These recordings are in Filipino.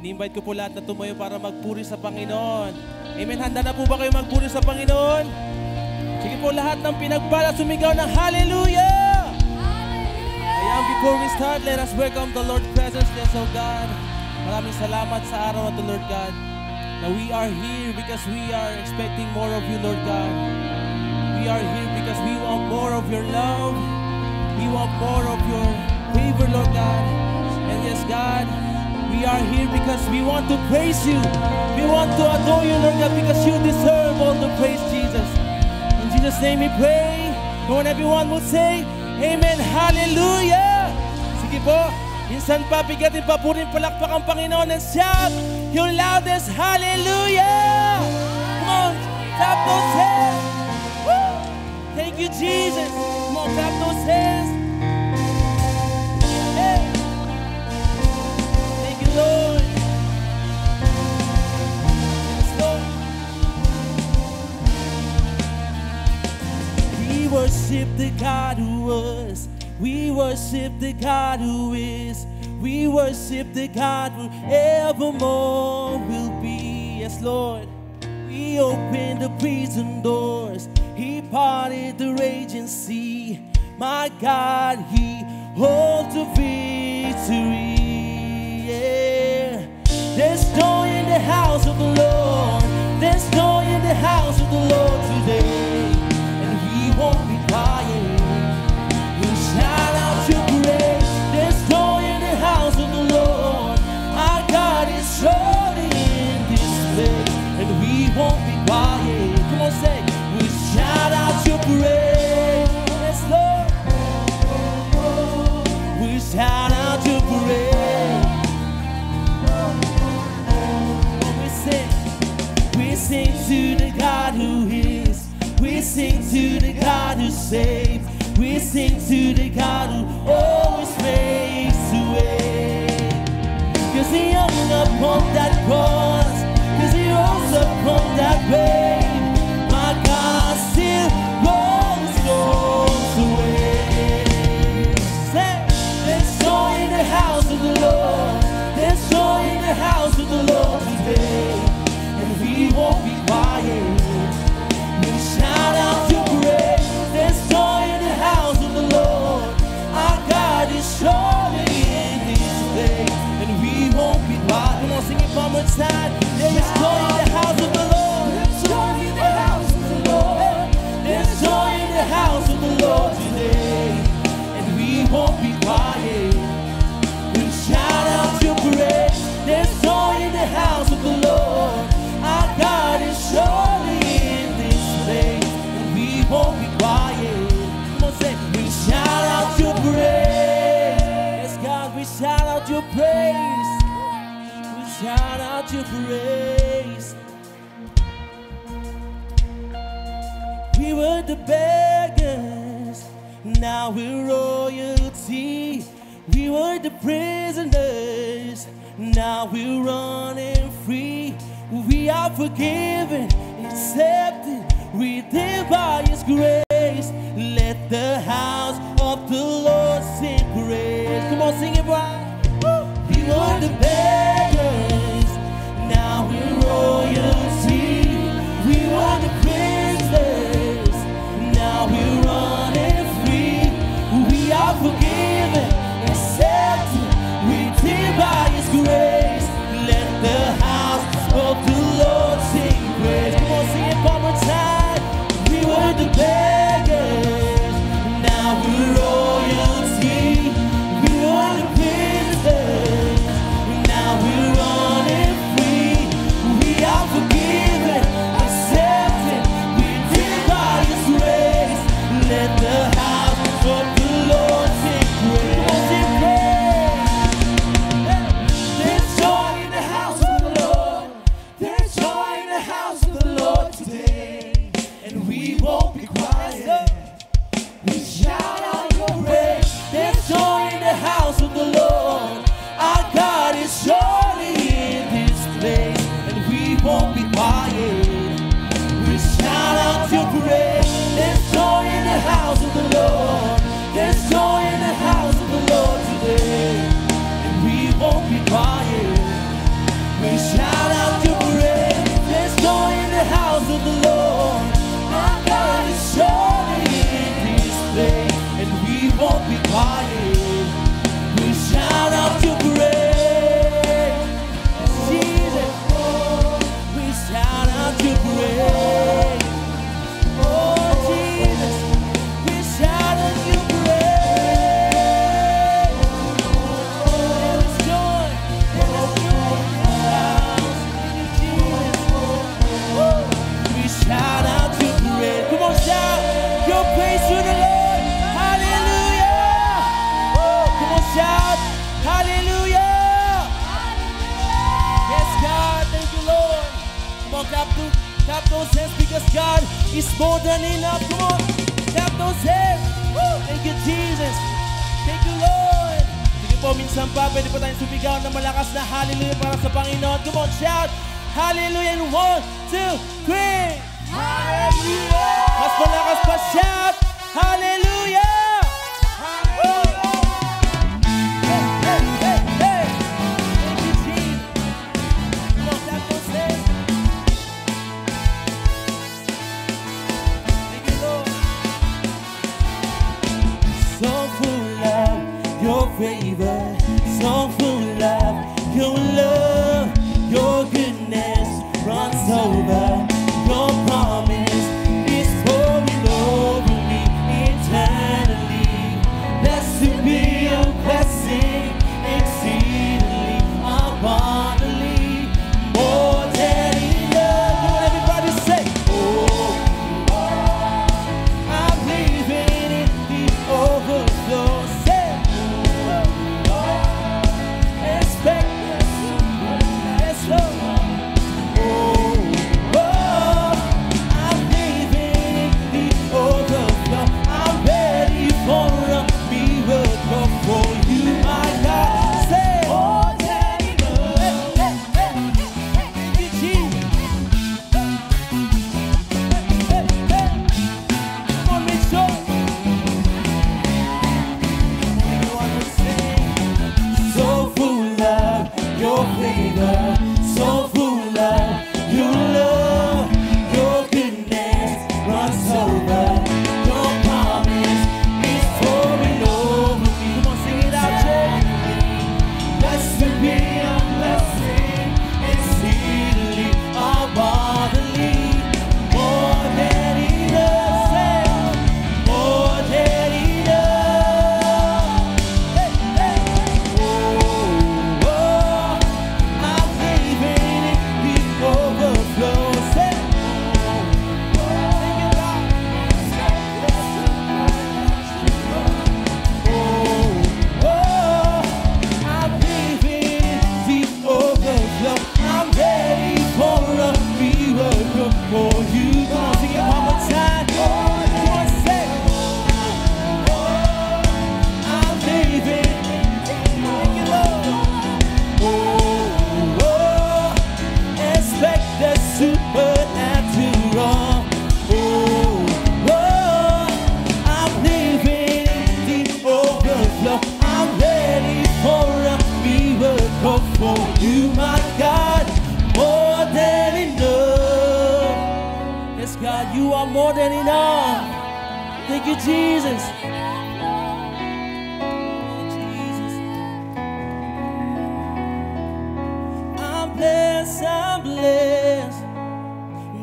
I-invite ko po lahat na tumayo para magpuri sa Panginoon. Amen. Handa na po ba kayo magpuri sa Panginoon? Sige po, lahat ng pinagpala, sumigaw ng Hallelujah! Ayan, before we start, let us welcome the Lord's presence. Yes, oh God. Maraming salamat sa araw na to, Lord God. Now we are here because we are expecting more of you, Lord God. We are here because we want more of your love. We want more of your favor, Lord God. And yes, God, we are here because we want to praise you. We want to adore you, Lord God, because you deserve all the praise, Jesus. In Jesus' name we pray. Come on, everyone will say, Amen, Hallelujah! Sige po, minsan pa, bigatin pa po rin palakpak ang Panginoon and shout your loudest Hallelujah! Come on, clap those hands! Woo! Thank you, Jesus! Come on, clap those hands! Hey! Thank you, Lord! Yes, Lord! We worship the God who was. We worship the God who is. We worship the God who evermore will be. Yes, Lord. We opened the prison doors. He parted the raging sea. My God, He holds the victory. Yeah. There's joy in the house of the Lord. There's joy in the house of the Lord today. And we won't be quiet. We'll shout out your praise. There's joy in the house of the Lord. Our God is surely in this place. And we won't be quiet. Come on, say, we'll shout out your praise. Yes, Lord. We'll shout out your praise. We sing to the God who is. We sing to the God who saves. We sing to the God who always makes a way. 'Cause He hung upon that cross. 'Cause He rose up from that grave. My God still rolls stones away. Say, there's joy in the house of the Lord. There's joy in the house of the Lord today. And we won't be quiet. We'll shout out your praise. There's joy in the house of the Lord. Our God is surely in this place. And we won't be quiet. Come on, sing it one more time. There is joy in the house of the Lord. There's joy in the house of the Lord. There's joy in the house of the Lord today. And we won't be quiet. We'll shout out your praise. There's joy in the house of the Lord. Our God is surely in this place. And we won't be quiet. Come on, say, we shout out your praise. Yes, God, we shout out your praise. We shout out your praise. We were the beggars, now we're royalty. We were the prisoners, now we're running free. We are forgiven, accepted, redeemed by His grace. Let the house of the Lord sing praise. Come on, sing it right. We were the beggars, now we're royalty. We were the prisoners, now we're running free. We are forgiven, accepted, redeemed by His grace. Let the house of the Lord sing praise. Come on, sing it one more time. We were the beggars, now we're royalty. We were the prisoners, now those hands because God is more than enough. Come on, clap those hands. Woo! Thank you, Jesus. Thank you, Lord. Sige po, minsan pa, pwede po tayong sumigaw na malakas na hallelujah para sa Panginoon. Come on, shout hallelujah in 1, 2, 3. Hallelujah! Mas malakas pa, shout hallelujah! Favor, so full of your love, your goodness runs over. Your promise is pouring over me eternally. Blessed to be your blessing, exceedingly abundantly, more than enough. Come on, everybody say, oh, I'm living in the overflow. You are more than enough. Thank you, Jesus. Jesus. I'm blessed, I'm blessed.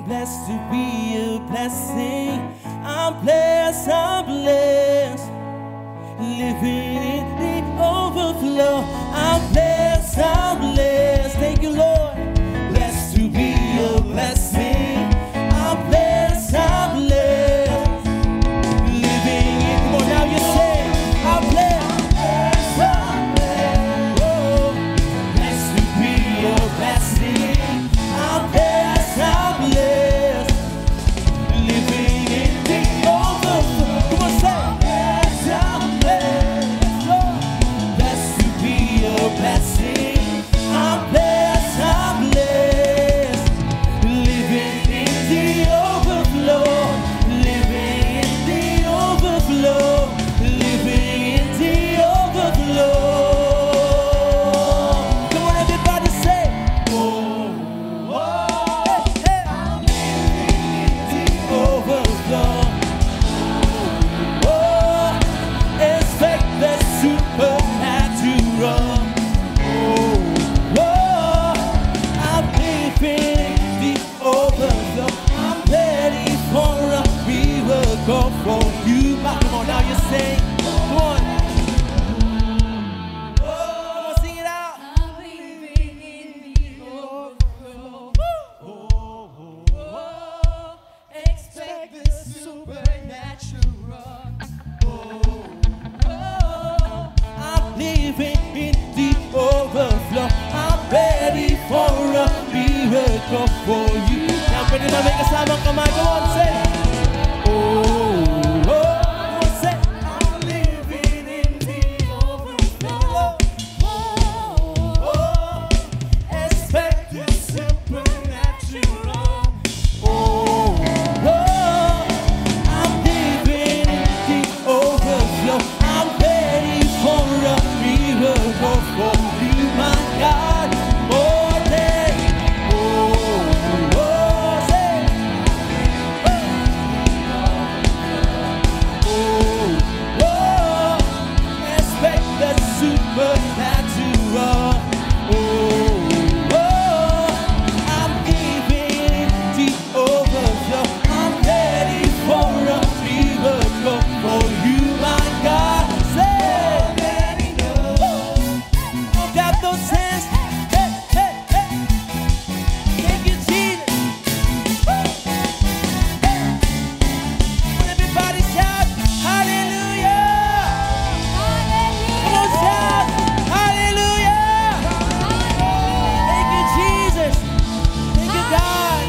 Blessed to be a blessing. I'm blessed, I'm blessed. Living in the overflow. I'm blessed, I'm blessed. Thank you, Lord. Blessed to be a blessing. I'm blessed, I'm blessed. Living in, come on now you say, I'm blessed, I'm blessed. Oh, blessed to be a blessing. I'm blessed, I'm blessed. Living in the overflow. Come on, say, blessed, I'm blessed. Blessed to be a blessing. may kasamang kamay. Come on, say. Oh, oh, come on, say. I'm living in the overflow. Oh, oh, expect the supernatural. Oh, oh, I'm living in the overflow. I'm ready for a miracle from you, my God. More than, oh, oh, say, oh, oh, expect the supernatural. Oh, oh, I'm giving the overflow. I'm ready for a miracle for you, my God. Say, oh, clap those hands. Hey, hey, hey. Thank you, Jesus. Everybody shout, hallelujah. Come on, shout, hallelujah. Thank you, Jesus. Thank you, God.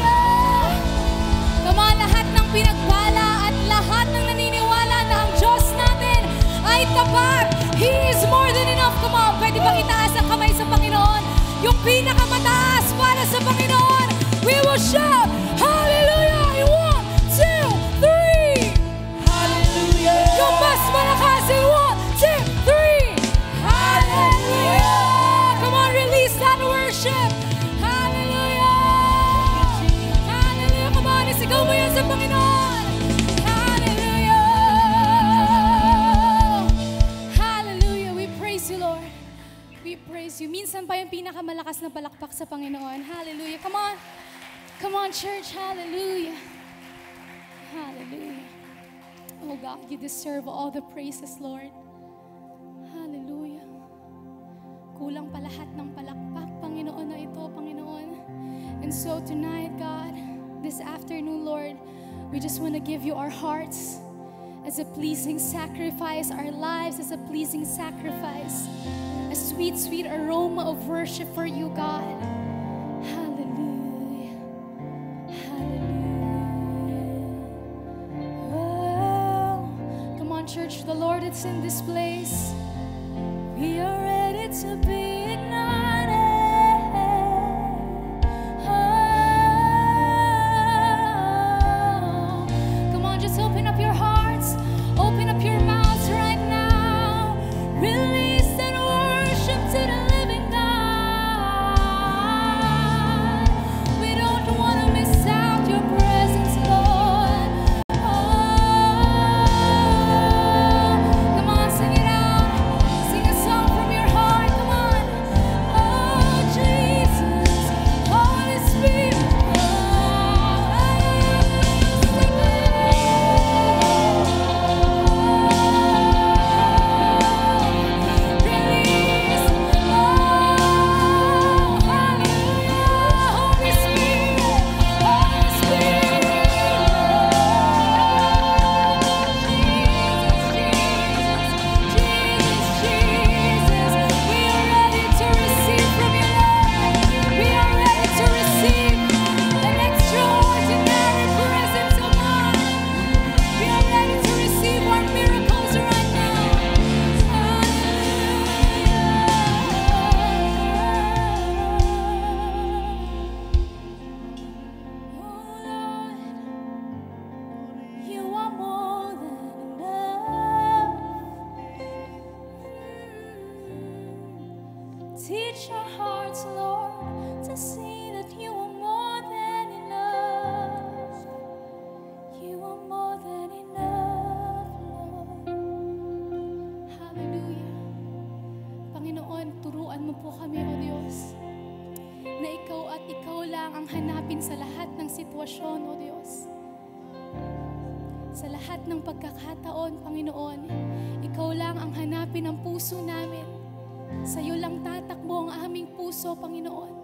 Come on, lahat ng pinagpala at lahat ng naniniwala na ang Diyos natin ay tapat. He is more than enough. Come on, pwede bang itaas ang kamay sa Panginoon? Yung pinakamataas para sa Panginoon. We will shout, hallelujah, in 1, 2, 3. Hallelujah. Yung mas malakas in 1, 2, 3. Hallelujah. Come on, release that worship. Hallelujah. Hallelujah. Come on, isigaw mo yan sa Panginoon. Hallelujah. Hallelujah. We praise you, Lord. We praise you. Minsan pa yung pinakamalakas na palakpak sa Panginoon. Hallelujah. Come on. Come on, church. Hallelujah. Hallelujah. Oh God, you deserve all the praises, Lord. Hallelujah. Kulang pa lahat ng palakpak, Panginoon, na ito, Panginoon. And so tonight, God, this afternoon, Lord, we just want to give you our hearts as a pleasing sacrifice, our lives as a pleasing sacrifice, a sweet, sweet aroma of worship for you, God. Hallelujah. Hallelujah. Oh, come on, church, the Lord is in this place. We are ready to be ignited. Oh, come on, just open up your hearts, open up your mouths right now. Release that worship to the living God. We don't want to miss out your presence, Lord. Come on, sing it out. Sing a song from your heart. Come on. Oh, Jesus, Holy Spirit. Release. Oh, hallelujah. Holy Spirit. Holy Spirit. Jesus. We are ready to receive from you, Lord. We are ready to receive an extraordinary presence of God. We are ready to receive our miracles right now. Oh Lord, you are more than enough. Teach our hearts, Lord, to see that you are more than enough. You are more than enough, Lord. Hallelujah. Panginoon, turuan mo po kami, O Diyos, na ikaw at ikaw lang ang hanapin sa lahat ng sitwasyon, O Diyos. Sa lahat ng pagkakataon, Panginoon, ikaw lang ang hanapin ng puso namin. Sa iyo lang tatakbo ang aming puso, Panginoon.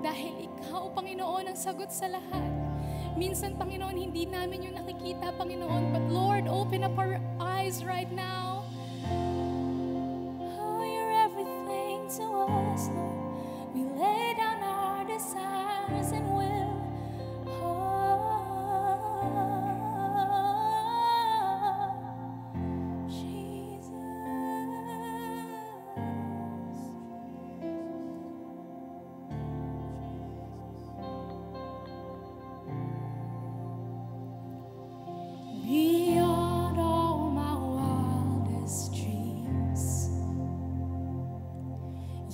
Dahil ikaw, Panginoon, ang sagot sa lahat. Minsan, Panginoon, hindi namin yung nakikita, Panginoon. But Lord, open up our eyes right now. Oh, you're everything to us, Lord. We lay down our desires and will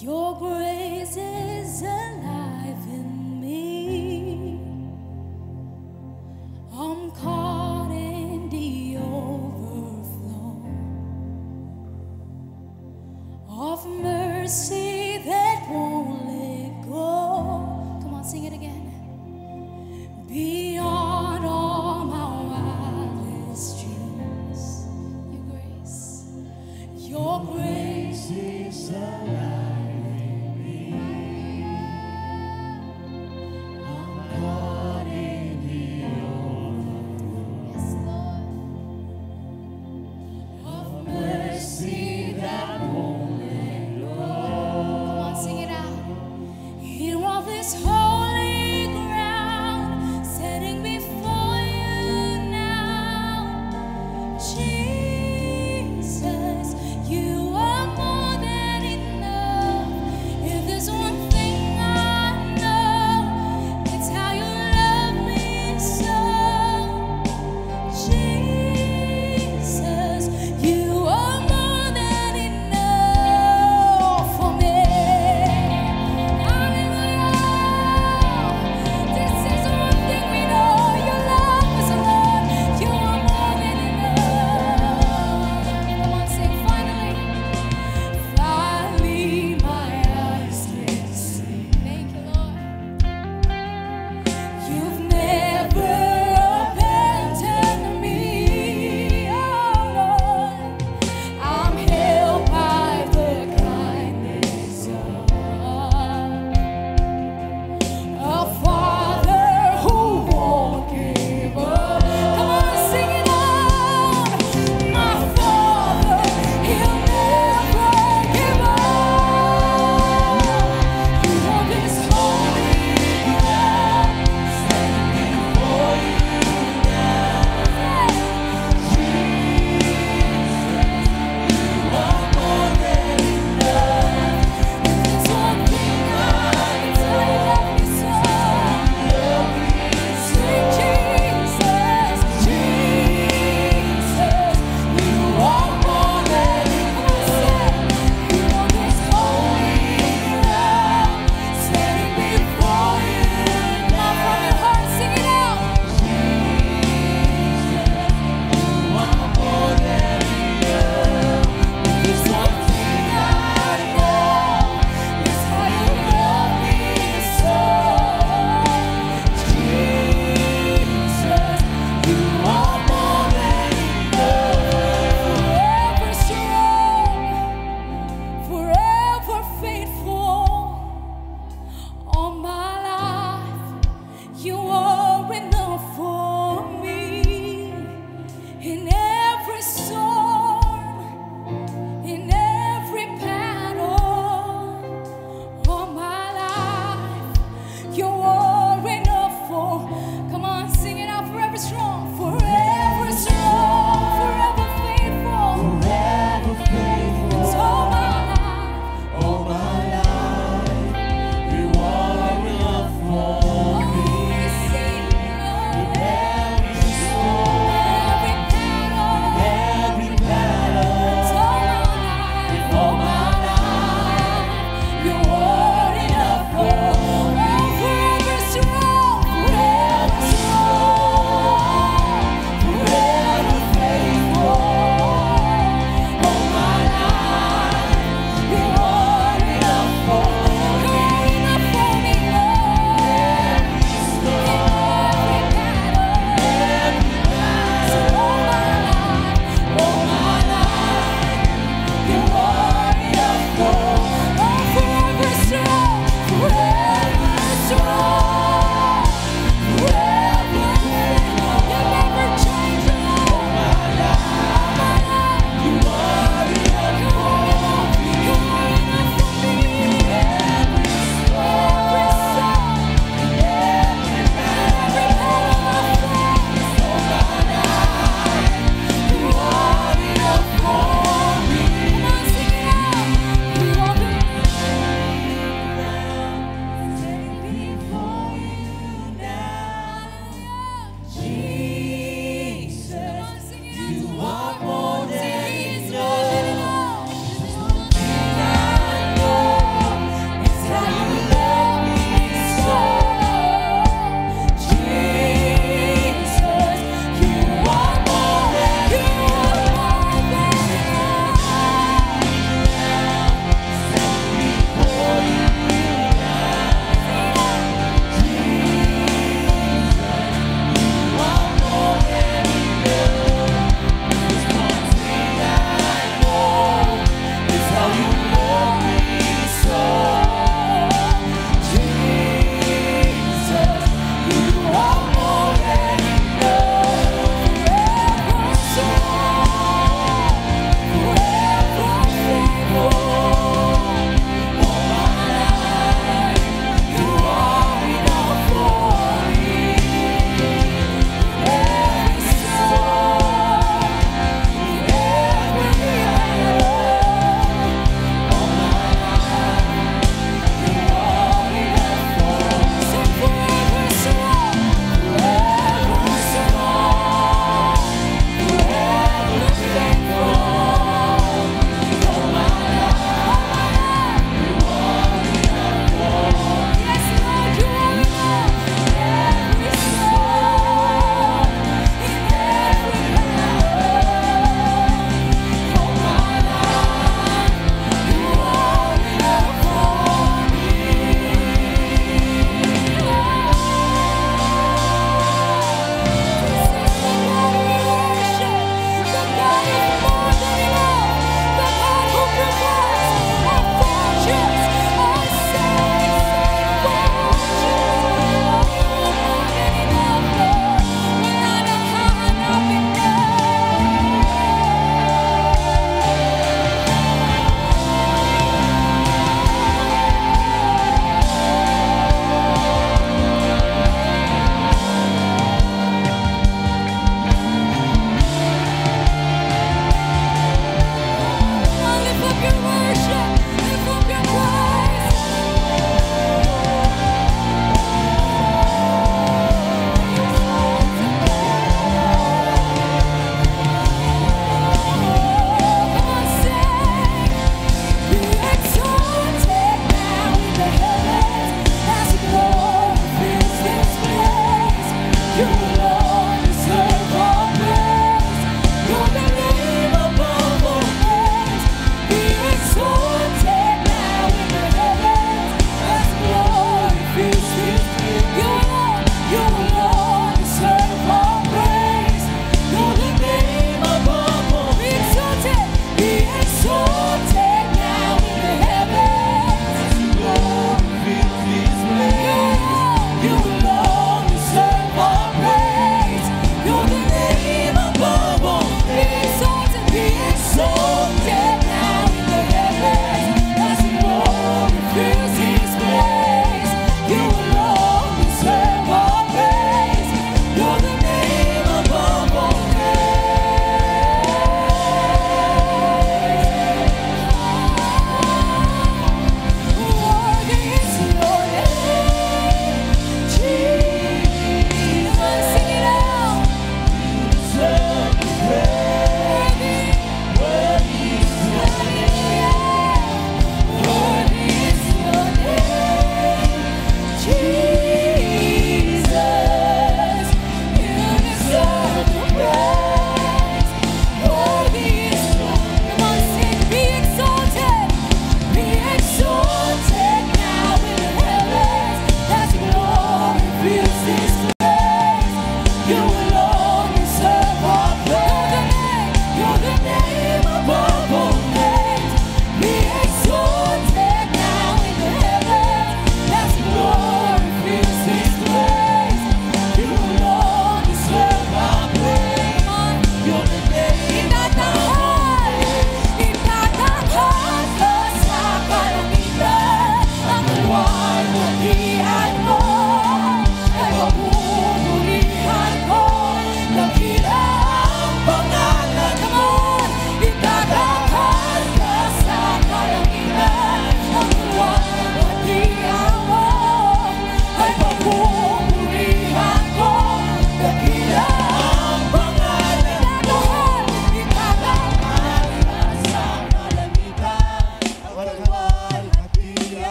Your grace is alive in me. I'm caught in the overflow of mercy that won't let go. Come on, sing it again. Beyond all my wildest dreams, your grace is alive in me. I'm caught in the overflow, yes, Lord, of mercy that won't let go. Come on, sing it out. Here on this holy ground, setting before you now, Jesus, you are more than enough.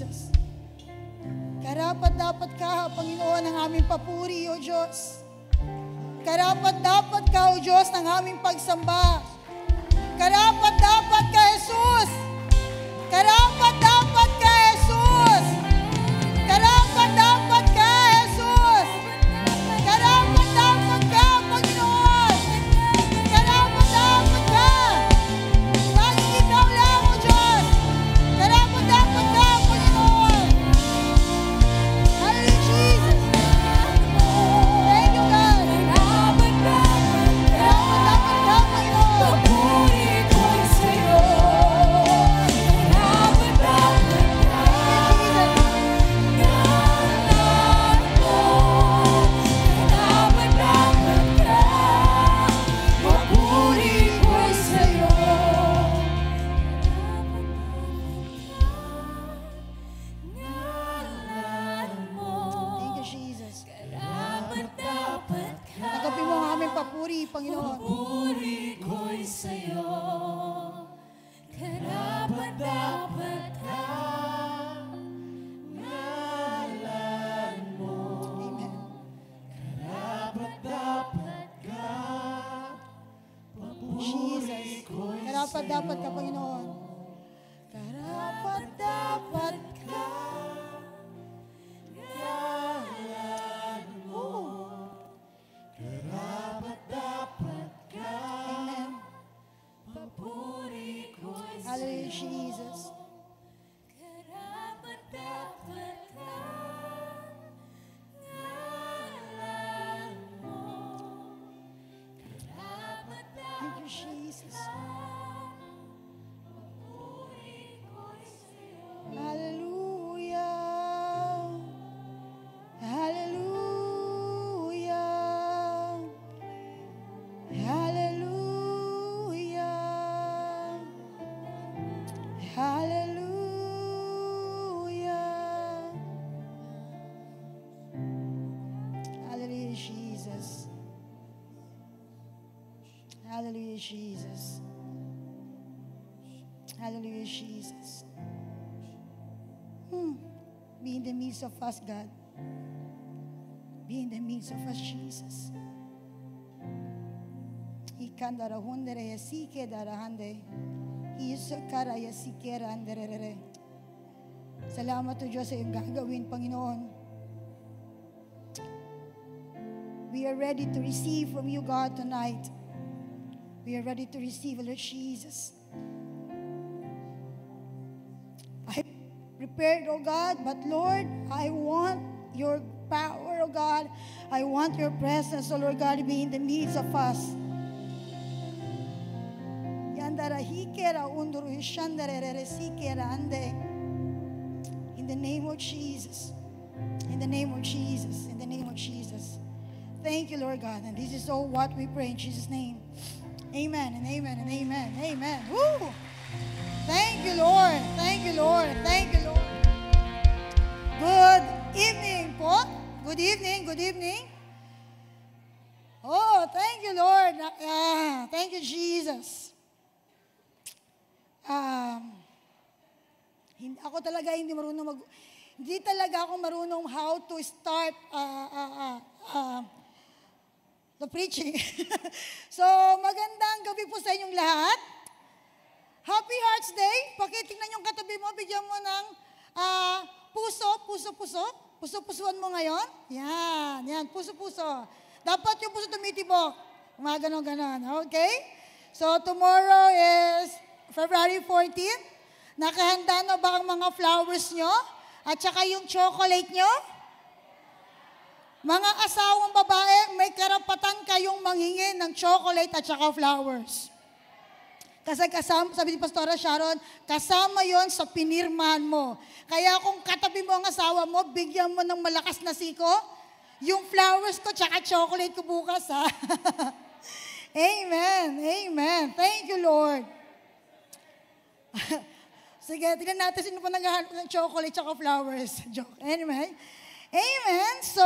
Jesus. Karapat-dapat ka, Panginoon, ng aming papuri, O Diyos. Karapat-dapat ka, O Diyos, ng aming pagsamba. Karapat-dapat ka, Jesus. Karapat-dapat ka, Jesus. Karapat-dapat ka, Jesus. Karapat-dapat ka, Panginoon. Karapat-dapat ka. Lagi ikaw lang, O Diyos. Karapat-dapat ka, Panginoon. Hallelujah, Jesus. Thank you, God. Karapat-dapat ka, Panginoon. Papuri ko'y sa'yo. Thank you, Jesus. Tanggapin mo ang aming papuri, Panginoon. Papuri ko'y sa'yo. Karapat-dapat ka. Ngalan mo. Amen. Karapat-dapat ka. Jesus. Karapat-dapat ka, Panginoon. Karapat-dapat ka. Ngalan mo. Karapat-dapat ka. Amen. Papuri ko'y Hallelujah, Jesus. karapat-dapat ka. Ngalan mo. Karapat-dapat Thank you, Jesus. Hallelujah. Hallelujah. Hallelujah. Hallelujah. Hallelujah, Jesus. Hallelujah, Jesus. Hallelujah, Jesus. Be in the midst of us, God. Be in the midst of us, Jesus. Ikandara hundere yasike darahande. Isakara yasikera anderere. Salamat o Diyos sa iyong gagawin, Panginoon. We are ready to receive from you, God, tonight. We are ready to receive, Lord Jesus. I prepared, oh God, but Lord, I want your power, oh God. I want your presence, oh Lord God, to be in the midst of us. Yandara hikera unduru ishandere resikera ande. In the name of Jesus. In the name of Jesus. In the name of Jesus. Thank you, Lord God. And this is all what we pray in Jesus' name. Amen and amen and amen. Amen. Woo! Thank you, Lord. Thank you, Lord. Thank you, Lord. Good evening po. Good evening. Good evening. Oh, thank you, Lord. Thank you, Jesus. Ako talaga hindi talaga ako marunong how to start the preaching. So, magandang gabi po sa inyong lahat. Happy Hearts Day. Pakitingnan yung katabi mo, bigyan mo ng puso. Puso-pusuan mo ngayon. Yan, puso-puso. Dapat yung puso tumitibok. Mga ganon. Okay? So, tomorrow is February 14th. Nakahanda na ba ang mga flowers nyo? At saka yung chocolate nyo? Mga asawang babae, may karapatan kayong manghingi ng chocolate at saka flowers. Kasi kasama, sabi ni Pastora Sharon, kasama yon sa pinirmahan mo. Kaya kung katabi mo ang asawa mo, bigyan mo ng malakas na siko, yung flowers ko tsaka chocolate ko bukas, ha? Amen. Amen. Thank you, Lord. Sige, tignan natin sino pa naghahanap ng chocolate tsaka flowers. Joke. Anyway. Amen. So,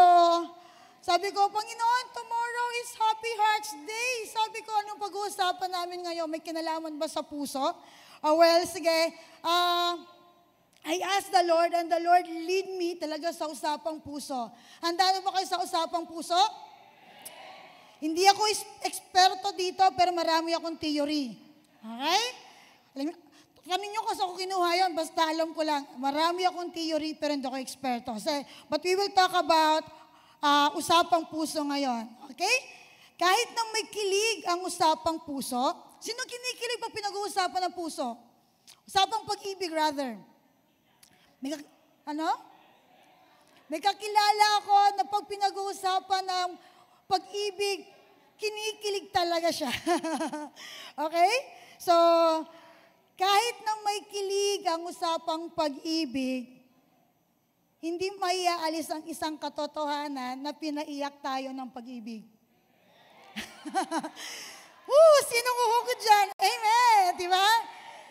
sabi ko, Panginoon, tomorrow is Happy Hearts Day. Sabi ko, anong pag-uusapan namin ngayon? May kinalaman ba sa puso? Well, sige. I asked the Lord and the Lord lead me talaga sa usapang puso. Handa na ba kayo sa usapang puso? Hindi ako eksperto dito pero marami akong theory. Okay? Kanino kasi ako kinuha yun, basta alam ko lang, marami akong theory pero hindi ako eksperto. But we will talk about usapang puso ngayon. Okay? Kahit nang may kilig ang usapang puso, sino kinikilig pag pinag-uusapan ng puso? Usapang pag-ibig rather. May kakilala ako na pag pinag-uusapan ng pag-ibig, kinikilig talaga siya. Okay? So, kahit nang may kilig ang usapang pag-ibig, hindi maiaalis ang isang katotohanan na pinaiyak tayo ng pag-ibig. Sinong uhugod dyan? Amen! Diba?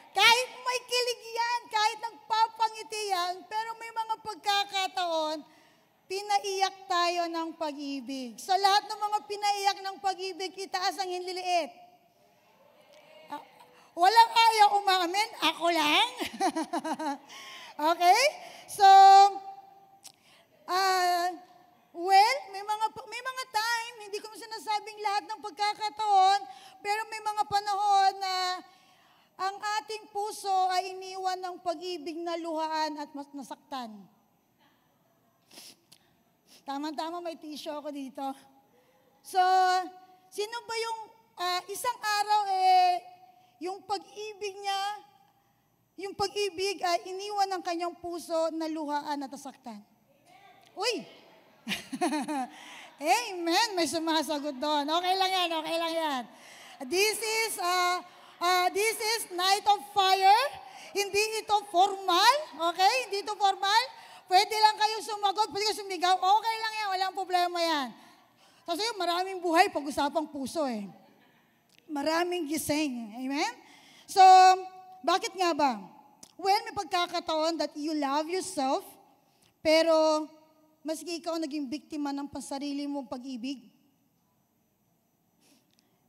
Kahit may kilig yan, kahit nagpapangiti yan, pero may mga pagkakataon, pinaiyak tayo ng pag-ibig. Sa lahat ng mga pinaiyak ng pag-ibig, itaas ang hinliliit. Walang ayaw umamin, ako lang. Okay? So, may mga time, hindi ko sinasabing lahat ng pagkakataon, pero may mga panahon na ang ating puso ay iniwan ng pag-ibig na luhaan at mas nasaktan. Tama-tama, may tissue ako dito. So, sino ba yung isang araw yung pag-ibig ay iniwan ng kanyang puso na luhaan at nasaktan? Uy! Amen! May sumasagot doon. Okay lang yan. This is Night of Fire. Hindi ito formal. Okay? Hindi ito formal. Pwede lang kayo sumagot, pwede kayo sumigaw. Okay lang yan, walang problema yan. Kasi maraming buhay pag-usapang puso Maraming gising. Amen? So, bakit nga ba? Well, may pagkakataon that you love yourself, pero maski ikaw naging biktima ng pansarili mong pag-ibig.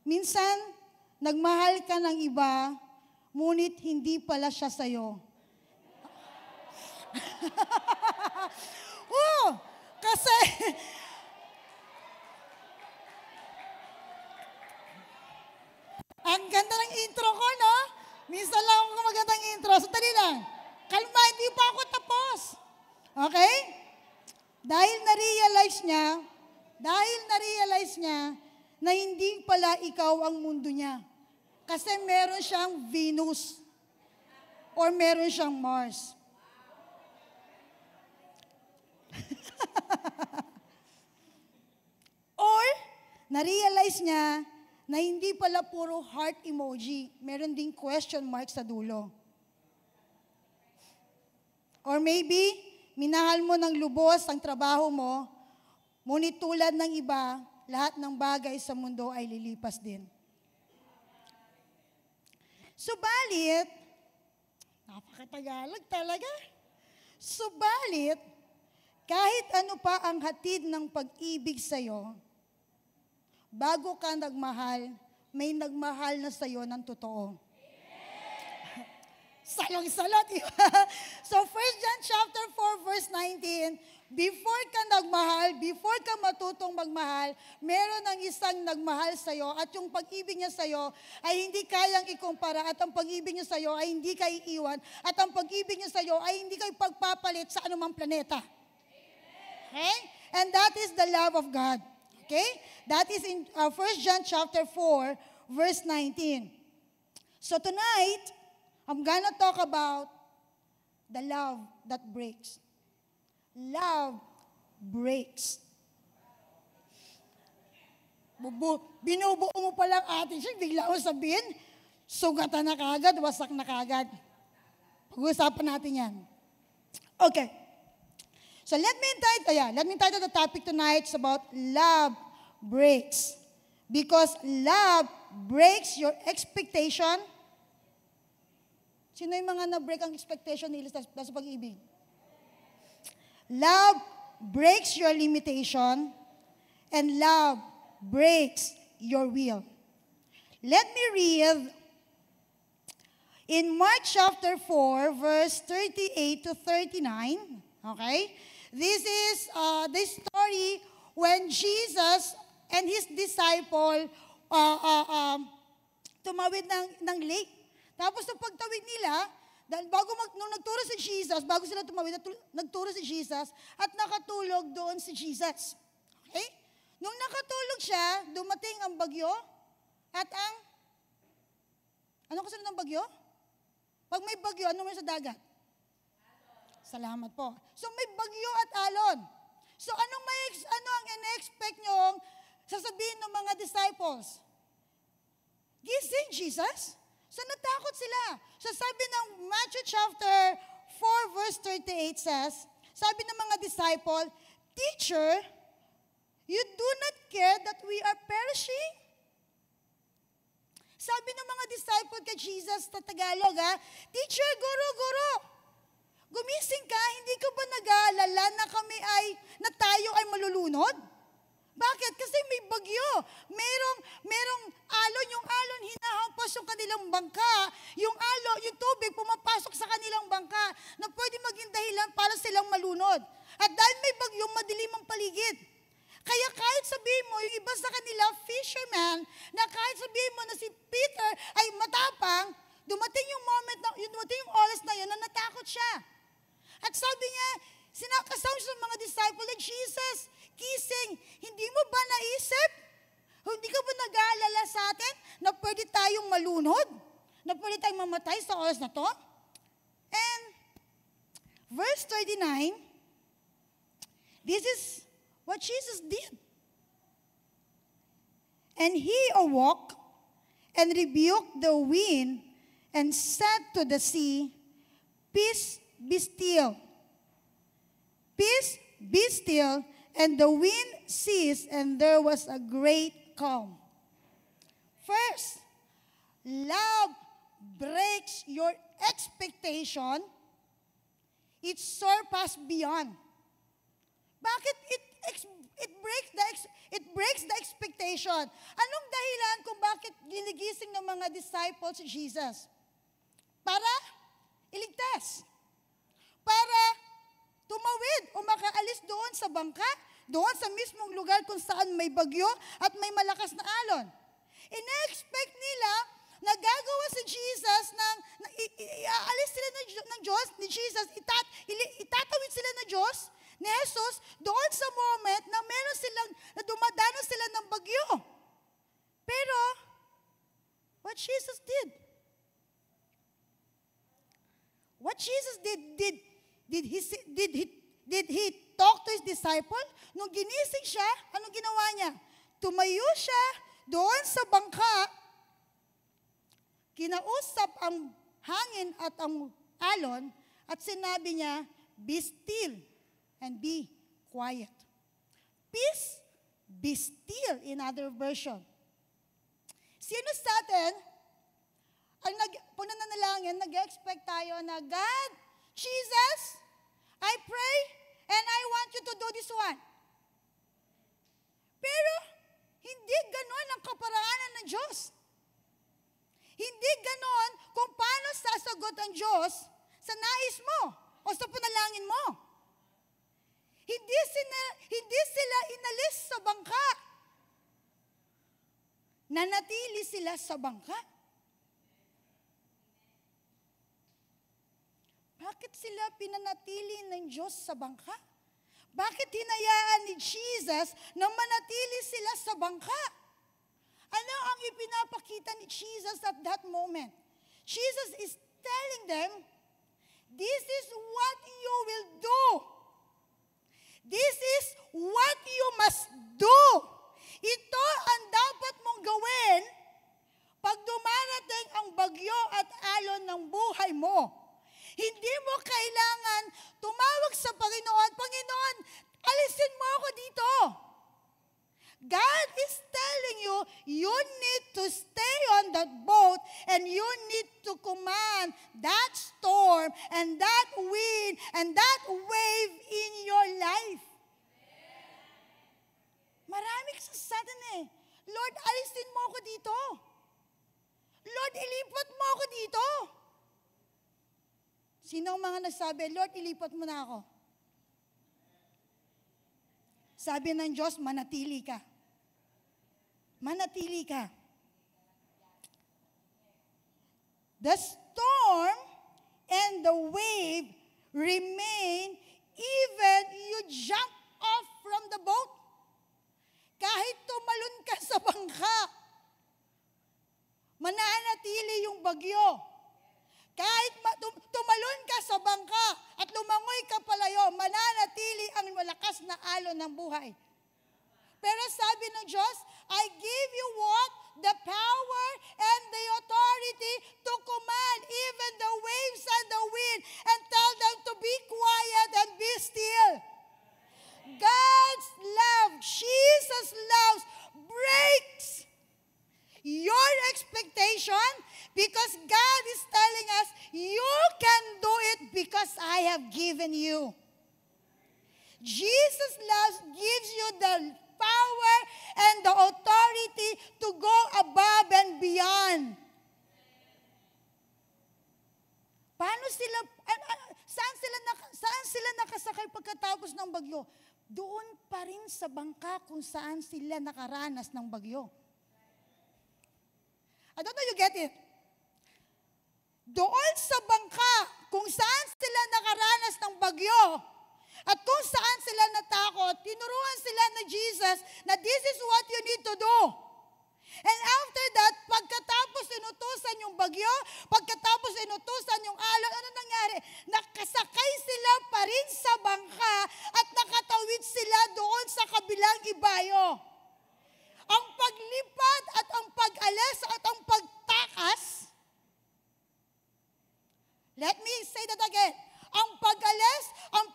Minsan, nagmahal ka ng iba, ngunit hindi pala siya sa'yo. Kasi, ang ganda ng intro ko, no? Minsan lang ako magandang intro. Sandali lang. Kalma, hindi pa ako tapos. Okay? Dahil na-realize niya na hindi pala ikaw ang mundo niya. Kasi meron siyang Venus or meron siyang Mars. Or, na-realize niya na hindi pala puro heart emoji, meron ding question mark sa dulo. Or maybe, minahal mo ng lubos ang trabaho mo, ngunit tulad ng iba, lahat ng bagay sa mundo ay lilipas din. Subalit, napakatagalog talaga. Subalit, kahit ano pa ang hatid ng pag-ibig sa'yo, bago ka nagmahal, may nagmahal na sa'yo ng totoo. Salong-salot, diba? So, 1 John chapter 4, verse 19, before ka nagmahal, before ka matutong magmahal, meron ng isang nagmahal sa'yo at yung pag-ibig niya sa'yo ay hindi kayang ikumpara at ang pag-ibig niya sa'yo ay hindi ka iiwan at ang pag-ibig niya sa'yo ay hindi ka ipagpapalit sa anumang planeta. Okay? And that is the love of God. Okay? That is in 1 John chapter 4, verse 19. So tonight, I'm gonna talk about the love that breaks. Love breaks. Binubuo mo palang atin siya, bigla mo sabihin, sugatan na kagad, wasak na kagad. Pag-uusapan natin yan. Okay. So let me entitle the topic tonight is about love breaks. Because love breaks your expectation. Sino yung mga na-break ang expectation nila sa pag-ibig? Love breaks your limitation and love breaks your will. Let me read in Mark chapter 4, verse 38 to 39. Okay? This is the story when Jesus and his disciple tumawid ng lake. Tapos sa pagtawid nila, nung nagturo si Jesus, bago sila tumawid, nagturo si Jesus at nakatulog doon si Jesus. Okay? Nung nakatulog siya, dumating ang bagyo at anong kasunod ng bagyo? Pag may bagyo, ano may sa dagat? Salamat po. So may bagyo at alon. So ano ang ina-expect nyong sasabihin ng mga disciples? Gising, Jesus? So natakot sila. So sabi ng Matthew chapter 4 verse 38 says, sabi ng mga disciple, Teacher, you do not care that we are perishing? Sabi ng mga disciple kay Jesus sa Tagalog, Teacher, guro, gumising ka, hindi ka ba nag-aalala na tayo ay malulunod? Bakit? Kasi may bagyo. Merong alon, yung alon hinahampas yung kanilang bangka. Yung tubig pumapasok sa kanilang bangka na pwede maging dahilan para silang malunod. At dahil may bagyo, madilim ang paligid. Kaya kahit sabihin mo, yung iba sa kanila, fisherman, na kahit sabihin mo na si Peter ay matapang, dumating yung oras na yun na natakot siya. At sabi niya, sinakasama siya sa mga disciple like Jesus, gising, hindi mo ba naisip? Hindi ka ba nag-aalala sa atin na pwede tayong malunod? Na pwede tayong mamatay sa oras na to? And verse 39, this is what Jesus did. And he awoke and rebuked the wind and said to the sea, Peace, be still. Peace, be still. And the wind ceased, and there was a great calm. First, love breaks your expectation. It surpasses beyond. Bakit it breaks the expectation? Anong dahilan kung bakit ginigising ng mga disciples si Jesus? Para iligtas. Para tumawid o makaalis doon sa bangka, doon sa mismong lugar kung saan may bagyo at may malakas na alon. Ina-expect nila na gagawa si Jesus iaalis sila ng Diyos, ni Jesus, itatawid sila ng Diyos, ni Jesus, doon sa moment na na dumadanas sila ng bagyo. Pero, what Jesus did? What Jesus did he talk to his disciple? Nung ginising siya, anong ginawa niya? Tumayo siya doon sa bangka, kinausap ang hangin at ang alon, at sinabi niya, be still and be quiet. Peace, be still in other version. Sino sa atin, ang nananalangin, nag-expect tayo na, God, Jesus, I pray and I want you to do this one. Pero, hindi ganon ang kaparaanan ng Diyos. Hindi ganon kung paano sasagot ang Diyos sa nais mo o sa panalangin mo. Hindi sila inalis sa bangka. Nanatili sila sa bangka. Bakit sila pinanatili ng Diyos sa bangka? Bakit hinayaan ni Jesus na manatili sila sa bangka? Ano ang ipinapakita ni Jesus at that moment? Jesus is telling them, this is what you will do. This is what you must do. Ito ang dapat mong gawin pag dumarating ang bagyo at alon ng buhay mo. Hindi mo kailangan tumawag sa Panginoon, Panginoon, alisin mo ako dito. God is telling you, you need to stay on that boat and you need to command that storm and that wind and that wave in your life. Marami sa atin Lord, alisin mo ako dito. Lord, ilipat mo ako dito. Sino ang mga nagsabi, Lord, ilipat mo na ako? Sabi ng Diyos, manatili ka. Manatili ka. The storm and the wave remain even you jump off from the boat. Kahit tumalon ka sa bangka, mananatili yung bagyo. Kahit tumalon ka sa bangka at lumangoy ka palayo, mananatili ang malakas na alon ng buhay. Pero sabi ng Diyos, I give you what? The power and the authority to command even the waves and the wind and tell them to be quiet and be still. God's love, Jesus' love breaks your expectation because God is telling us, you can do it because I have given you. Jesus' love gives you the power and the authority to go above and beyond. Paano sila, saan sila nakasakay pagkatapos ng bagyo? Doon pa rin sa bangka kung saan sila nakaranas ng bagyo. I don't know you get it. Doon sa bangka kung saan sila nakaranas ng bagyo, at kung saan sila natakot, tinuruan sila ni Jesus na this is what you need to do. And after that, pagkatapos inutusan yung bagyo, pagkatapos inutusan yung alon, ano nangyari? Nakasakay sila pa rin sa bangka at nakatawid sila doon sa kabilang ibayo. Ang paglipad at ang pag-alis at ang pagtakas, let me say that again. Ang pag-alis, ang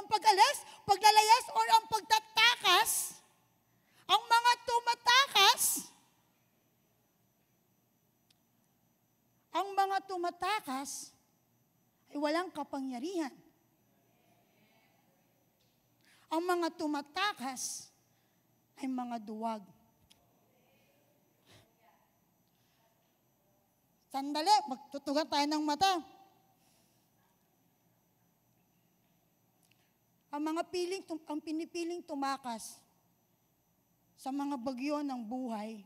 pag-alis, paglalayas, or ang pagtatakas, ang mga tumatakas ay walang kapangyarihan. Ang mga tumatakas ay mga duwag. Sandali, magtutugan tayo ng mata. Ang pinipiling tumakas sa mga bagyo ng buhay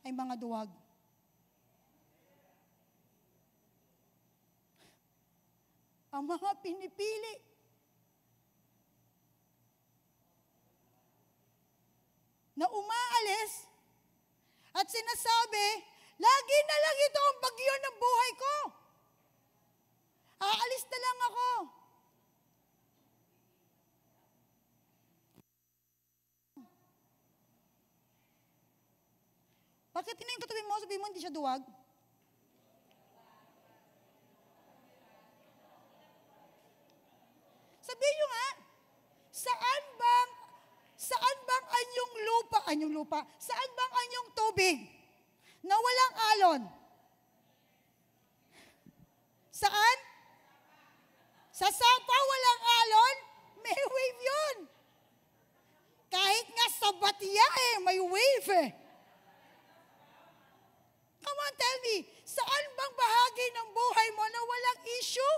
ay mga duwag. Ang mga pinipili na umaalis at sinasabi, lagi na lang ito ang bagyo ng buhay ko. Aalis na lang ako. Bakit yung katabi mo, sabihin mo hindi siya duwag? Sabihin nyo nga, saan bang anyong lupa, saan bang anyong tubig na walang alon? Saan? Sa sapa walang alon, may wave yun. Kahit nga sa Batya may wave eh. Come on, tell me, saan bang bahagi ng buhay mo na walang issue?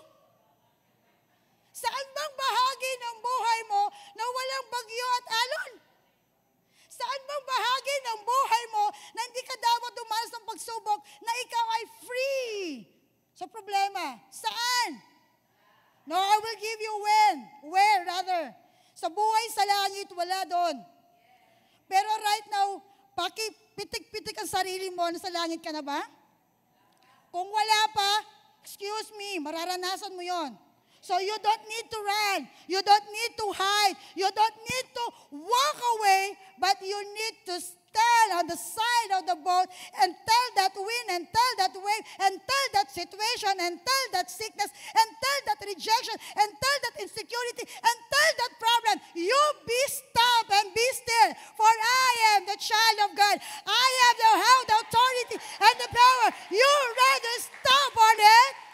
Saan bang bahagi ng buhay mo na walang bagyo at alon? Saan bang bahagi ng buhay mo na hindi ka dapat dumanas ng pagsubok na ikaw ay free sa problema? Saan? No, I will give you when. Where, rather? Sa buhay sa langit, wala doon. Pero right now, pakipitik-pitik ang sarili mo, nasa langit ka na ba? Kung wala pa, excuse me, mararanasan mo yon. So you don't need to run. You don't need to hide. You don't need to walk away, but you need to stand on the side of the boat and tell that wind and tell that wave and tell that situation and tell that sickness and tell that rejection and tell that insecurity and tell that problem, you be stopped and be still, for I am the child of God. I have the authority and the power. You rather stop on it.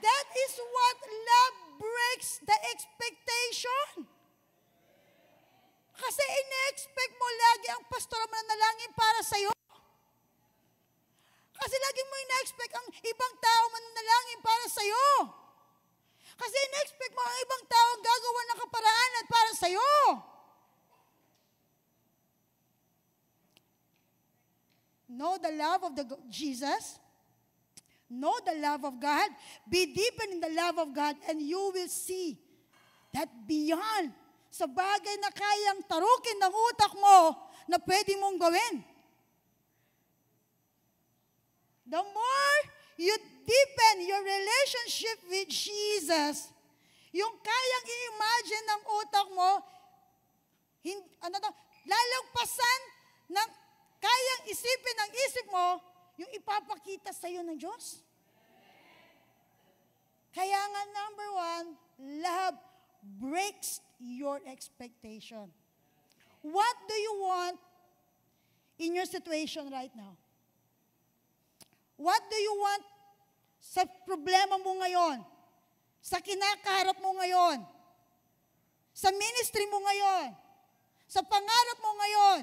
That is what love breaks the expectation. Kasi ine-expect mo lagi ang pastor mananalangin para sa'yo. Kasi lagi mo ina-expect ang ibang tao mananalangin para sa'yo. Kasi ina-expect mo ang ibang tao ang gagawa ng kaparaanan para sa'yo. Know the love of Jesus. Know the love of God. Be deepened in the love of God and you will see that beyond sa bagay na kayang tarukin ng utak mo na pwede mong gawin. The more you deepen your relationship with Jesus, yung kayang i-imagine ng utak mo, lalagpasan ng kayang isipin ng isip mo, yung ipapakita sa iyo ng Diyos. Kaya nga, number one, love breaks your expectation. What do you want in your situation right now? What do you want sa problema mo ngayon? Sa kinakaharap mo ngayon? Sa ministry mo ngayon? Sa pangarap mo ngayon?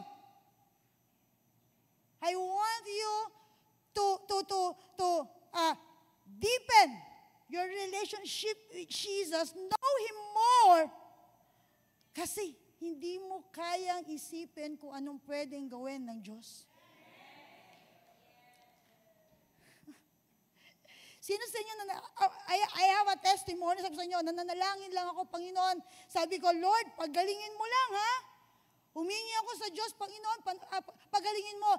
I want you to deepen your relationship with Jesus. Know Him more. Kasi hindi mo kayang isipin kung anong pwedeng gawin ng Diyos. Sino sa inyo, I have a testimony, sabi sa inyo, nananalangin lang ako, Panginoon. Sabi ko, Lord, pagalingin mo lang, ha? Humingi ako sa Diyos, Panginoon, pagalingin mo.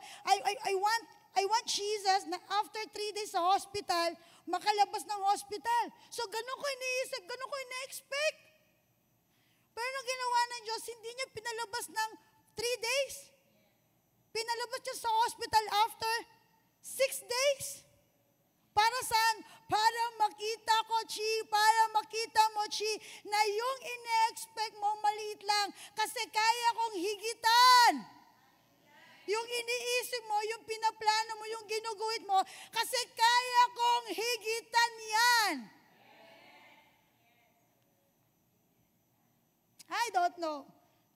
I want Jesus na after 3 days sa hospital, makalabas ng hospital. So, ganun ko iniisip, ganun ko ina-expect. Pero nung ginawa ng Diyos, hindi niya pinalabas ng 3 days. Pinalabas niya sa hospital after 6 days. Para saan? Para makita ko, para makita mo, na yung ine-expect mo maliit lang kasi kaya kong higitan. Yung iniisip mo, yung pinaplano mo, yung ginuguhit mo, kasi kaya kong higitan yan. I don't know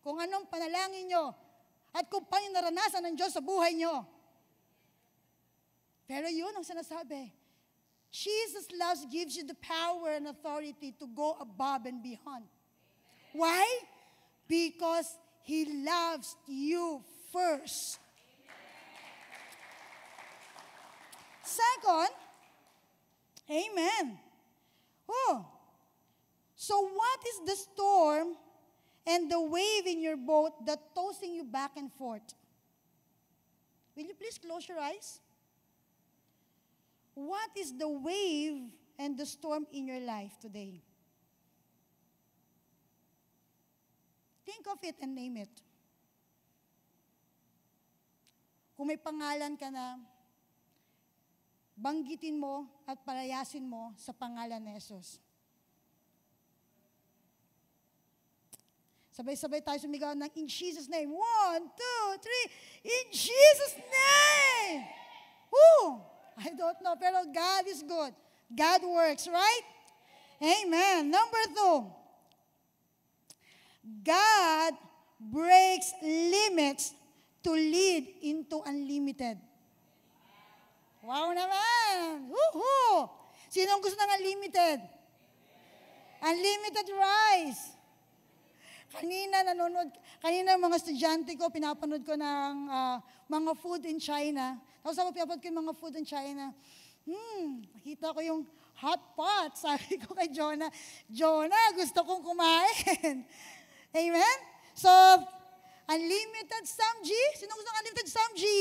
kung anong panalangin nyo at kung paano naranasan ng Diyos sa buhay nyo. Pero yun ang sinasabi. Jesus' love gives you the power and authority to go above and beyond. Why? Because He loves you first. Second, amen. Oh, so what is the storm and the wave in your boat that tossing you back and forth? Will you please close your eyes? What is the wave and the storm in your life today? Think of it and name it. Kung may pangalan ka na, banggitin mo at palayasin mo sa pangalan ni Jesus. Sabay-sabay tayo sumigaw ng in Jesus' name. 1, 2, 3. In Jesus' name! Woo! I don't know, pero God is good. God works, right? Amen. Number 2. God breaks limits to lead into unlimited. Wow naman! Woohoo! Sinong gusto ng unlimited? Unlimited rise. Kanina mga estudyante ko, pinapanood ko ng mga food in China. Tapos ako pinapanood ko yung mga food in China. Nakita ko yung hot pot. Sabi ko kay Jonah, gusto kong kumain. Amen? So, unlimited samji. Sino gusto ng unlimited samji?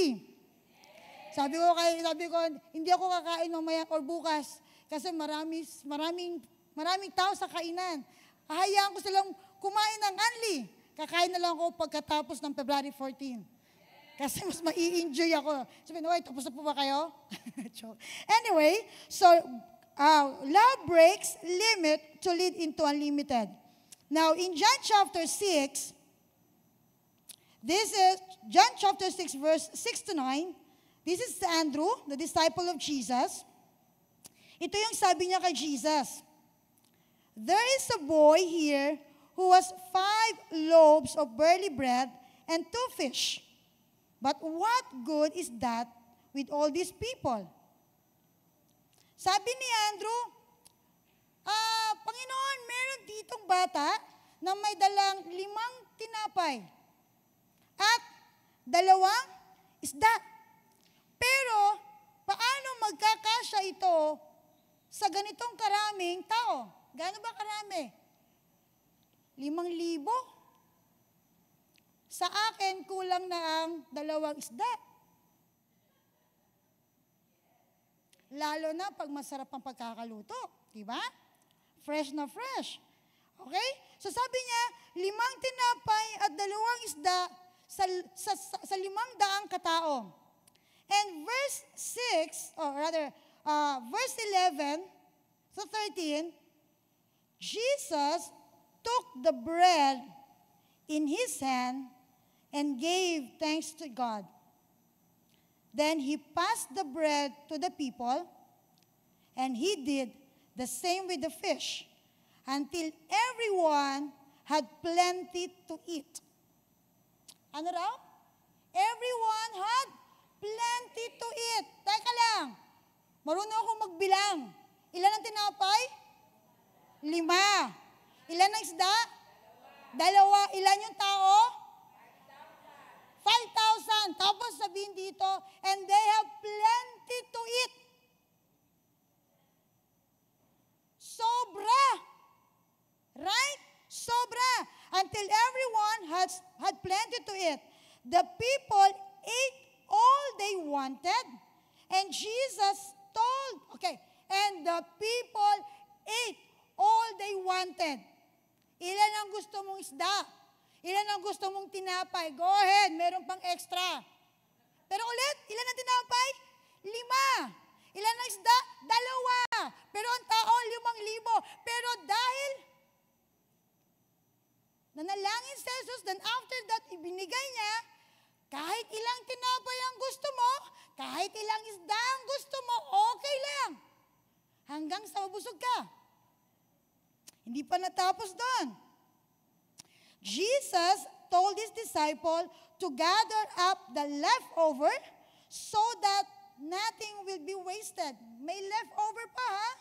Sabi ko, hindi ako kakain mamaya or bukas. Kasi maraming tao sa kainan. Ahayaan ko silang kumain ng unli. Kakain na lang ako pagkatapos ng February 14. Kasi mas mai-enjoy ako. Sabi, tapos na po ba kayo? Anyway, so, love breaks limit to lead into unlimited. Now, in John chapter 6, this is John chapter 6, verse 6 to 9. This is Andrew, the disciple of Jesus. Ito yung sabi niya kay Jesus. There is a boy here who has 5 loaves of barley bread and 2 fish. But what good is that with all these people? Sabi ni Andrew, Panginoon, meron ditong bata na may dalang 5 tinapay at 2 isda. Pero, paano magkakasya ito sa ganitong karaming tao? Gaano ba karami? 5,000? Sa akin, kulang na ang 2 isda. Lalo na pag masarap ang pagkakaluto. Diba? Fresh na fresh. Okay? So sabi niya, 5 tinapay at 2 isda sa 500 katao. And verse 6, or rather, verse 11 to 13, Jesus took the bread in his hand and gave thanks to God. Then he passed the bread to the people, and he did the same with the fish, until everyone had plenty to eat. Ano raw? Everyone had plenty to eat. Teka lang, marunong akong magbilang. Ilan ang tinapay? 5. Ilan ang isda? 2. Ilan yung tao? 5,000. Tapos sabihin dito, and they have plenty to eat. Sobra. Right? Sobra. Until everyone had plenty to eat. The people ate all they wanted, and Jesus told, and the people ate all they wanted. Ilan ang gusto mong isda? Ilan ang gusto mong tinapay? Go ahead, meron pang extra. Pero ulit, ilan ang tinapay? 5. Ilan ang isda? 2. Pero ang tao, 5,000. Pero dahil nanalangin si Jesus, then after that, ibinigay niya, kahit ilang tinapay ang gusto mo, kahit ilang isda ang gusto mo, okay lang. Hanggang sa mabusog ka. Hindi pa natapos doon. Jesus told his disciple to gather up the leftover so that nothing will be wasted. May leftover pa, ha?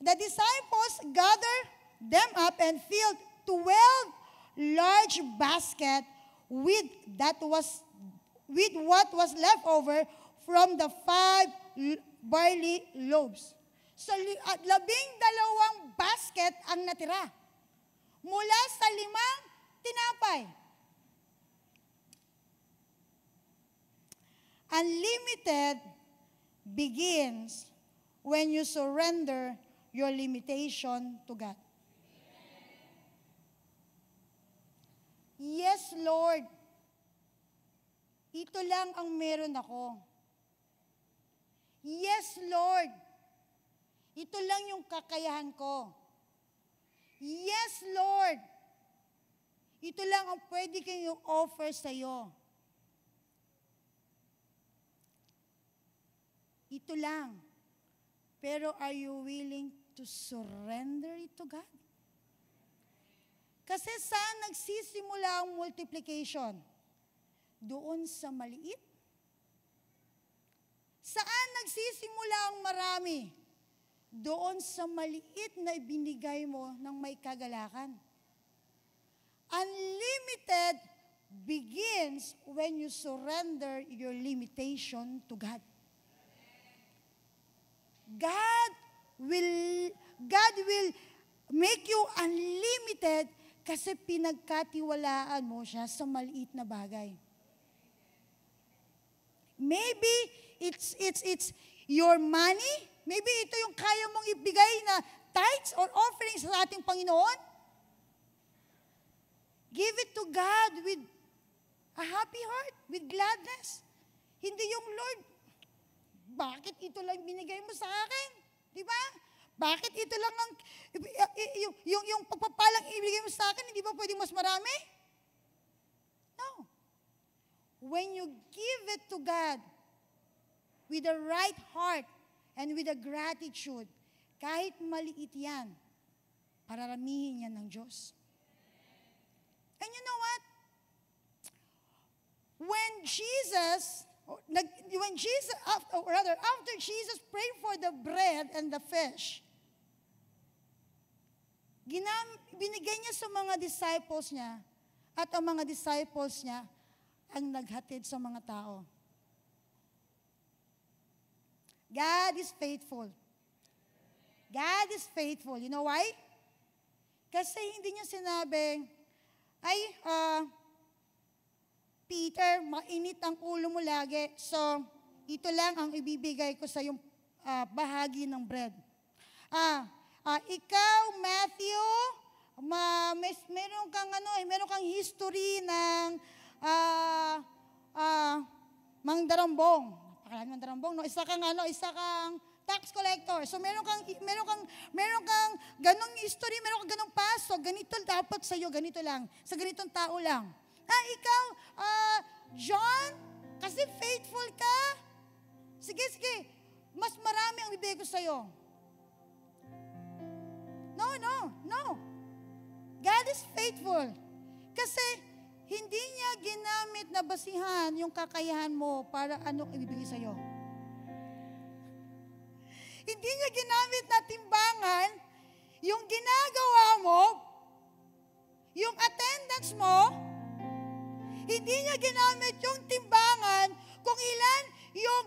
The disciples gathered them up and filled 12 large baskets with what was left over from the 5 barley loaves. So, 12 basket ang natira mula sa 5 tinapay. Unlimited begins when you surrender your limitation to God. Yes, Lord. Ito lang ang meron ako. Yes, Lord. Ito lang yung kakayahan ko. Yes, Lord. Ito lang ang pwede kayong offer sa'yo. Ito lang. Pero are you willing to surrender it to God? Kasi saan nagsisimula ang multiplication? Doon sa maliit? Saan nagsisimula ang marami? Doon sa maliit na ibinigay mo ng may kagalakan. Unlimited begins when you surrender your limitation to God. God will make you unlimited kasi pinagkatiwalaan mo siya sa maliit na bagay. Maybe it's your money. Maybe ito yung kaya mong ibigay na tithes or offerings sa ating Panginoon. Give it to God with a happy heart, with gladness. Hindi yung Lord, bakit ito lang binigay mo sa akin? Di ba? Bakit ito lang ang, yung pagpapalang ibigay mo sa akin, hindi ba pwedeng mas marami? No. When you give it to God with the right heart and with a gratitude, kahit maliit yan, pararamihin yan ng Diyos. And you know what? When Jesus, when Jesus, after Jesus prayed for the bread and the fish, binigay niya sa mga disciples niya, at ang mga disciples niya ang naghatid sa mga tao. God is faithful. God is faithful. You know why? Kasi hindi niya sinabing, Peter, mainit ang ulo mo lagi, so ito lang ang ibibigay ko sa yung bahagi ng bread. Ikaw, Matthew, meron kang history ng mangdarambong. Napakalaan mangdarambong, no? Isa kang tax collector. So meron kang ganong history, meron kang ganong pasok, ganito dapat sa iyo, ganito lang, sa ganitong tao lang. Ikaw, John, kasi faithful ka. Sige, mas marami ang bibigay ko sa iyo. No. God is faithful. Kasi hindi niya ginamit na basihan yung kakayahan mo para anong ibibigay sa iyo. Hindi niya ginamit na timbangan yung ginagawa mo, yung attendance mo. Hindi niya ginamit yung timbangan kung ilan yung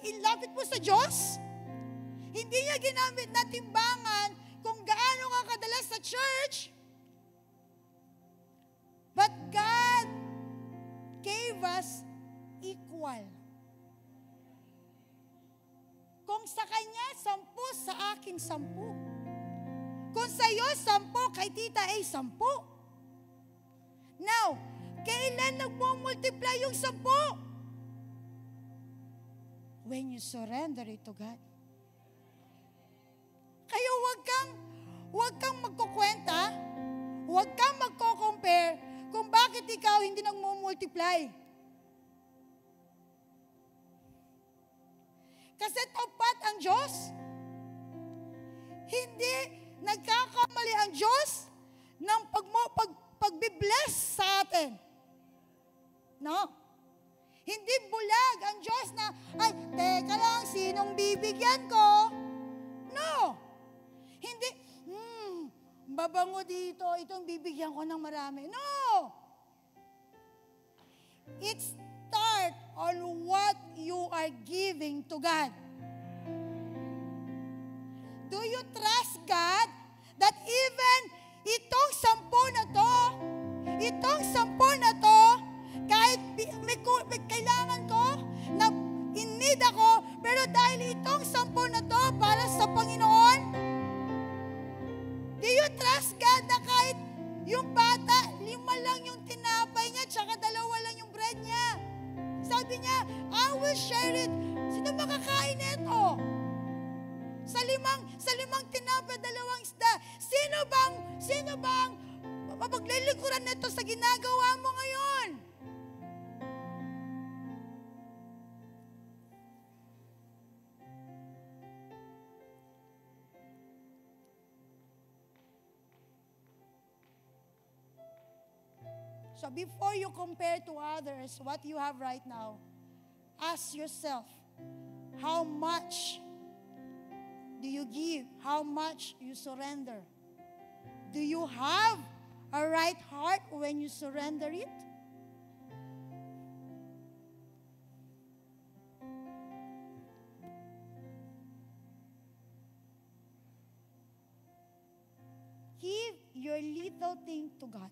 ilapit mo sa Diyos. Hindi niya ginamit na timbangan kung gaano ka kadalas sa church. But God gave us equal. Kung sa Kanya, 10, sa akin 10. Kung sa iyo, 10, kay tita ay 10. Now, kailan nagmumultiply yung 10? When you surrender it to God. Kaya huwag kang magkukwenta, huwag kang magko-compare kung bakit ikaw hindi nagmumultiply. Kasi tapat ang Diyos. Hindi nagkakamali ang Diyos ng pagbibless sa atin. No. Hindi bulag ang Diyos na, teka lang, sinong bibigyan ko? No. Hindi, babango dito, itong bibigyan ko ng marami. No. It start on what you are giving to God. Do you trust God that even itong 10 na to, kahit may kailangan ko, na in-need ako, pero dahil itong 10 na to para sa Panginoon, do you trust God na kahit yung bata, 5 lang yung tinapay niya, tsaka 2 lang yung bread niya. Sabi niya, I will share it. Sino makakain nito? Sa limang tinapay, 2 isda. Sino bang mapaglilikuran nito sa ginagawa mo ngayon? So before you compare to others what you have right now, ask yourself, how much do you give? How much you surrender? Do you have a right heart when you surrender it? Give your little thing to God.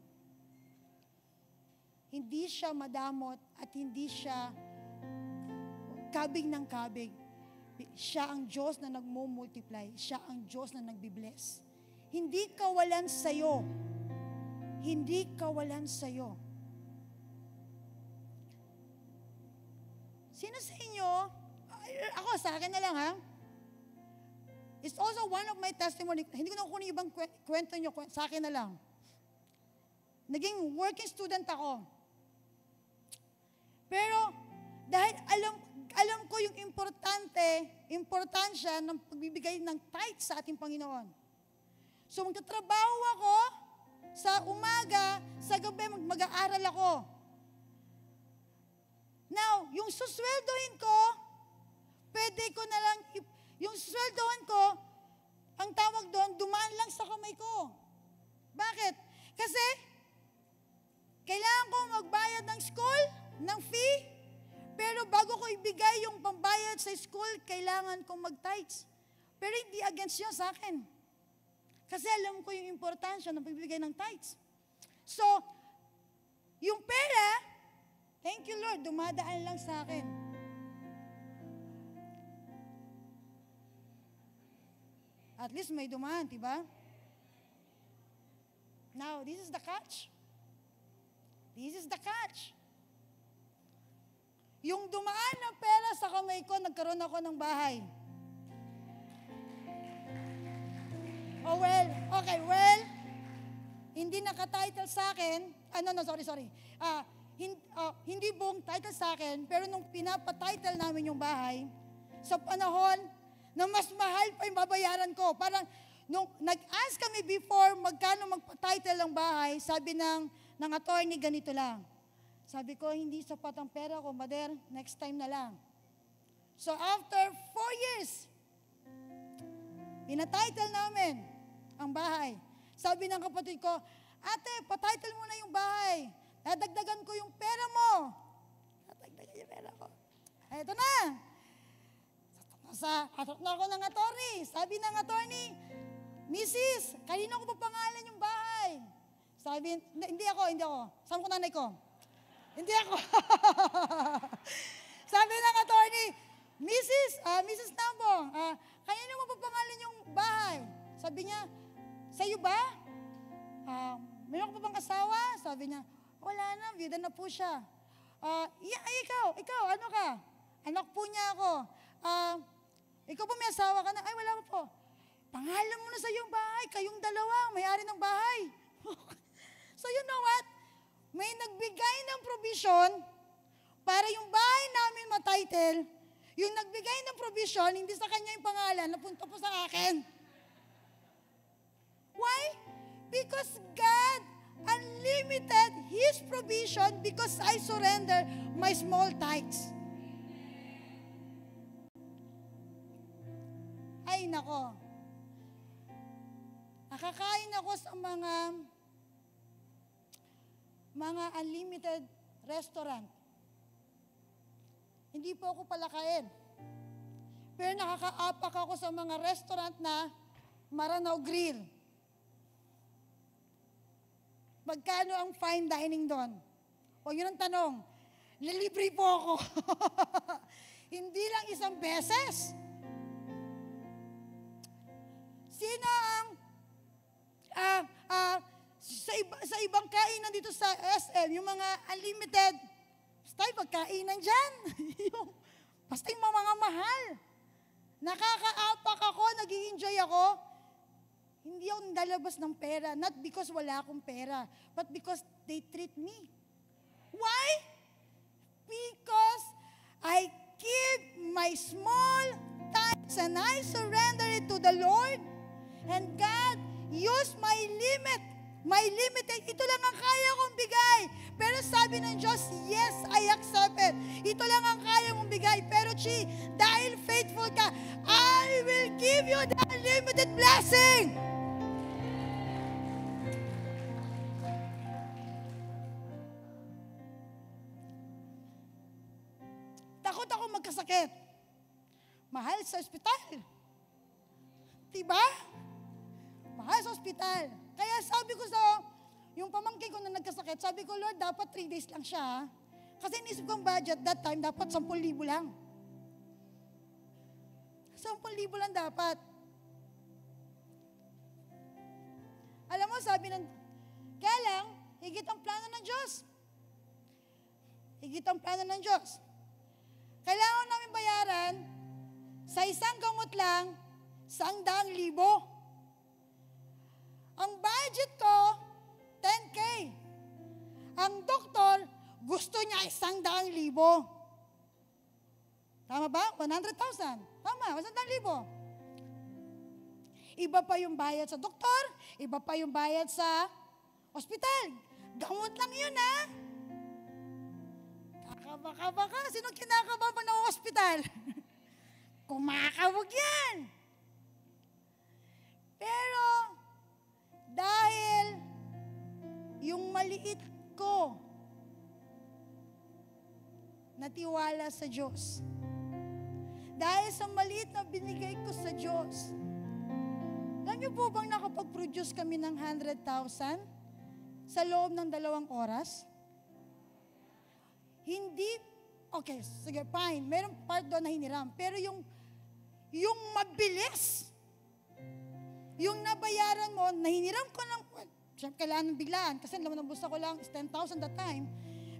Hindi siya madamot at hindi siya kabig ng kabig. Siya ang Diyos na nagmumultiply. Siya ang Diyos na nagbibless. Hindi kawalan sa'yo. Hindi kawalan sa'yo. Sino sa inyo, ako sa akin na lang ha, it's also one of my testimony. Hindi ko na kunin ibang kwento nyo, sa akin na lang. Naging working student ako. Pero dahil alam ko yung importansya ng pagbibigay ng tithe sa ating Panginoon. So magtatrabaho ako sa umaga, sa gabi mag-aaral ako. Now, yung susweldohin ko, pwede ko na lang, yung susweldohin ko, ang tawag doon, dumaan lang sa kamay ko. Bakit? Kasi, kailangan ko magbayad ng school, ng fee, pero bago ko ibigay yung pambayad sa school, kailangan kong mag-tithes. Pero hindi against yun sa akin. Kasi alam ko yung importansya ng pagbibigay ng tithes. So, yung pera, thank you Lord, dumadaan lang sa akin. At least may dumaan, diba? Now, this is the catch. This is the catch. Yung dumaan na pera sa kamay ko, nagkaroon ako ng bahay. Oh well, okay, well, hindi naka-title sa akin, sorry. Hindi buong title sa akin, pero nung pinapa-title namin yung bahay, sa panahon na mas mahal pa yung babayaran ko. Parang, nung nag-ask kami before magkano magpa-title ng bahay, sabi ng attorney, ganito lang. Sabi ko, hindi sapat ang pera ko, Mother, next time na lang. So after 4 years, pinatitle namin ang bahay. Sabi ng kapatid ko, ate, patitle mo na yung bahay. Dadagdagan ko yung pera mo. Dadagdagan yung pera ko. Eto na. Atok na ako ng attorney. Sabi ng attorney, Mrs., kanino ko pa pangalan yung bahay? Sabi, hindi ako. Saan ko nanay ko? Hindi ako. Sabi ng attorney, Mrs. Tambong, kanino mo pa pangalan yung bahay? Sabi niya, sa'yo ba? Mayroon ko pa bang asawa? Sabi niya, wala na, biyuda na po siya. Ikaw, ano ka? Anak po niya ako. Ikaw po may asawa ka na? Ay, wala po. Pangalan mo na sa iyong bahay, kayong dalawa, may-ari ng bahay. So you know what? May nagbigay ng provision para yung bahay namin ma-title. Yung nagbigay ng provision, hindi sa kanya yung pangalan, napunta po sa akin. Why? Because God unlimited His provision because I surrender my small tithes. Ay, nako. Nakakain ako sa mga unlimited restaurant. Hindi po ako palakain. Pero nakakaapak ako sa mga restaurant na Maranao Grill. Magkano ang fine dining doon? O yun ang tanong. Lilibre po ako. Hindi lang isang beses. Sino ang sa ibang kainan dito sa SM, yung mga unlimited, basta yung pagkainan dyan. Basta yung mga mahal. Nakakaapak ako, nag-i-enjoy ako. Hindi ako nalabas ng pera, not because wala akong pera, but because they treat me. Why? Because I give my small tithes and I surrender it to the Lord. And God, use my limit. My limited, ito lang ang kaya kong bigay. Pero sabi ng Diyos, yes, I accept it. Ito lang ang kaya mong bigay. Pero Chi, dahil faithful ka, I will give you the unlimited blessing. Takot ako magkasakit. Mahal sa ospital. Diba? Mahal sa ospital. Kaya sabi ko yung pamangkin ko na nagkasakit, sabi ko, Lord, dapat 3 days lang siya. Kasi inisip kong budget that time, dapat 10,000 lang. 10,000 lang dapat. Alam mo, kaya lang, higit ang plano ng Diyos. Higit ang plano ng Diyos. Kailangan namin bayaran sa isang gamot lang, 100,000. Ang budget ko, 10K. Ang doktor, gusto niya 100,000. Tama ba? 100,000. Tama, 100,000. Iba pa yung bayad sa doktor, iba pa yung bayad sa ospital. Gamot lang yun, ha? Kaba-kaba ka. Sino kinakaba pag na-hospital? Kumakawag yan. Pero, dahil yung maliit ko natiwala sa Diyos, dahil sa maliit na binigay ko sa Diyos, alam niyo po bang nakapag-produce kami ng 100,000 sa loob ng 2 oras? Hindi, okay, sige, fine. Merong part doon na hiniram. Pero yung mabilis, yung nabayaran mo, nahiniram ko lang, siyempre kailangan ng biglaan, kasi laman ng busta ko lang is 10,000 that time.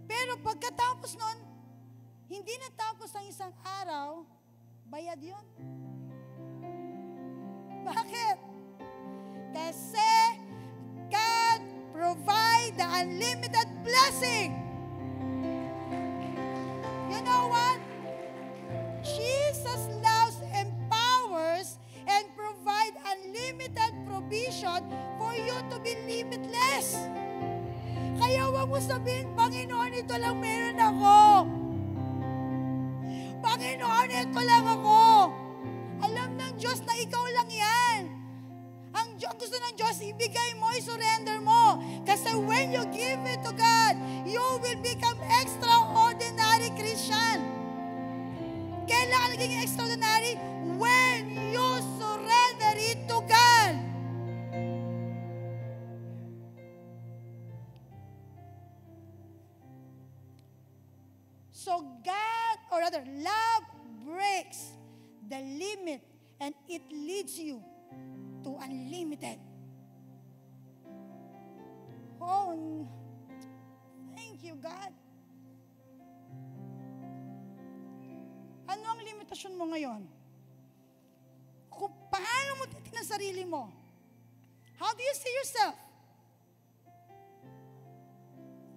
Pero pagkatapos nun, hindi natapos ang isang araw, bayad yun. Bakit? Kasi God provide the unlimited blessing. You know what? Jesus loves, empowers, and provide unlimited provision for you to be limitless. Kaya huwag mo sabihin, Panginoon, ito lang meron ako. Panginoon, ito lang ako. Alam ng Diyos na ikaw lang yan. Ang gusto ng Diyos, ibigay mo, isurrender mo. Kasi when you give it to God, you will become extraordinary Christian. Kailan naging extraordinary? When you surrender it to God. So God, or rather, love breaks the limit and it leads you to unlimited. Oh, thank you, God. Ano ang limitasyon mo ngayon? Kung paano mo titignan sarili mo? How do you see yourself?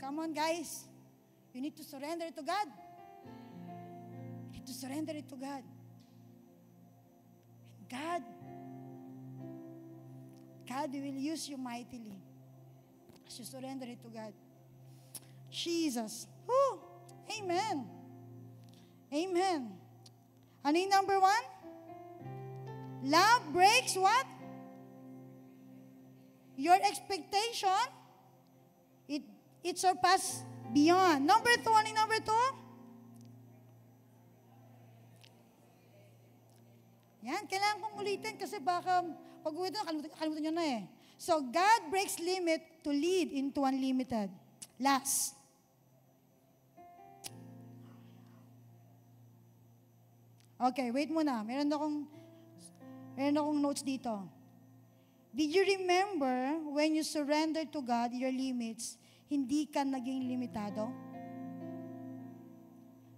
Come on, guys. You need to surrender it to God. You need to surrender it to God. And God will use you mightily as you surrender it to God. Jesus. Woo. Amen. Amen. Ano yung number 1? Love breaks what? Your expectation. It surpasses beyond. Number 2, ano yung number 2? Yan, kailangan kong ulitin kasi baka pag uwi doon, kalimutan nyo na eh. So, God breaks limit to lead into unlimited. Last. Okay, wait muna. Meron akong notes dito. Did you remember when you surrender to God your limits, hindi ka naging limitado?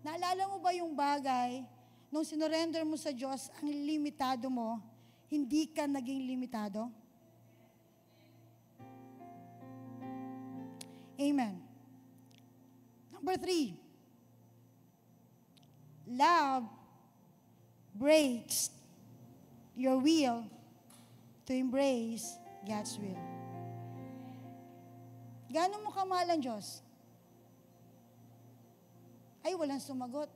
Naalala mo ba yung bagay, nung sinurrender mo sa Diyos, ang limitado mo, hindi ka naging limitado? Amen. Number 3. Love breaks your will to embrace God's will. Gaano mo kamahal ang Diyos? Ay, walang sumagot.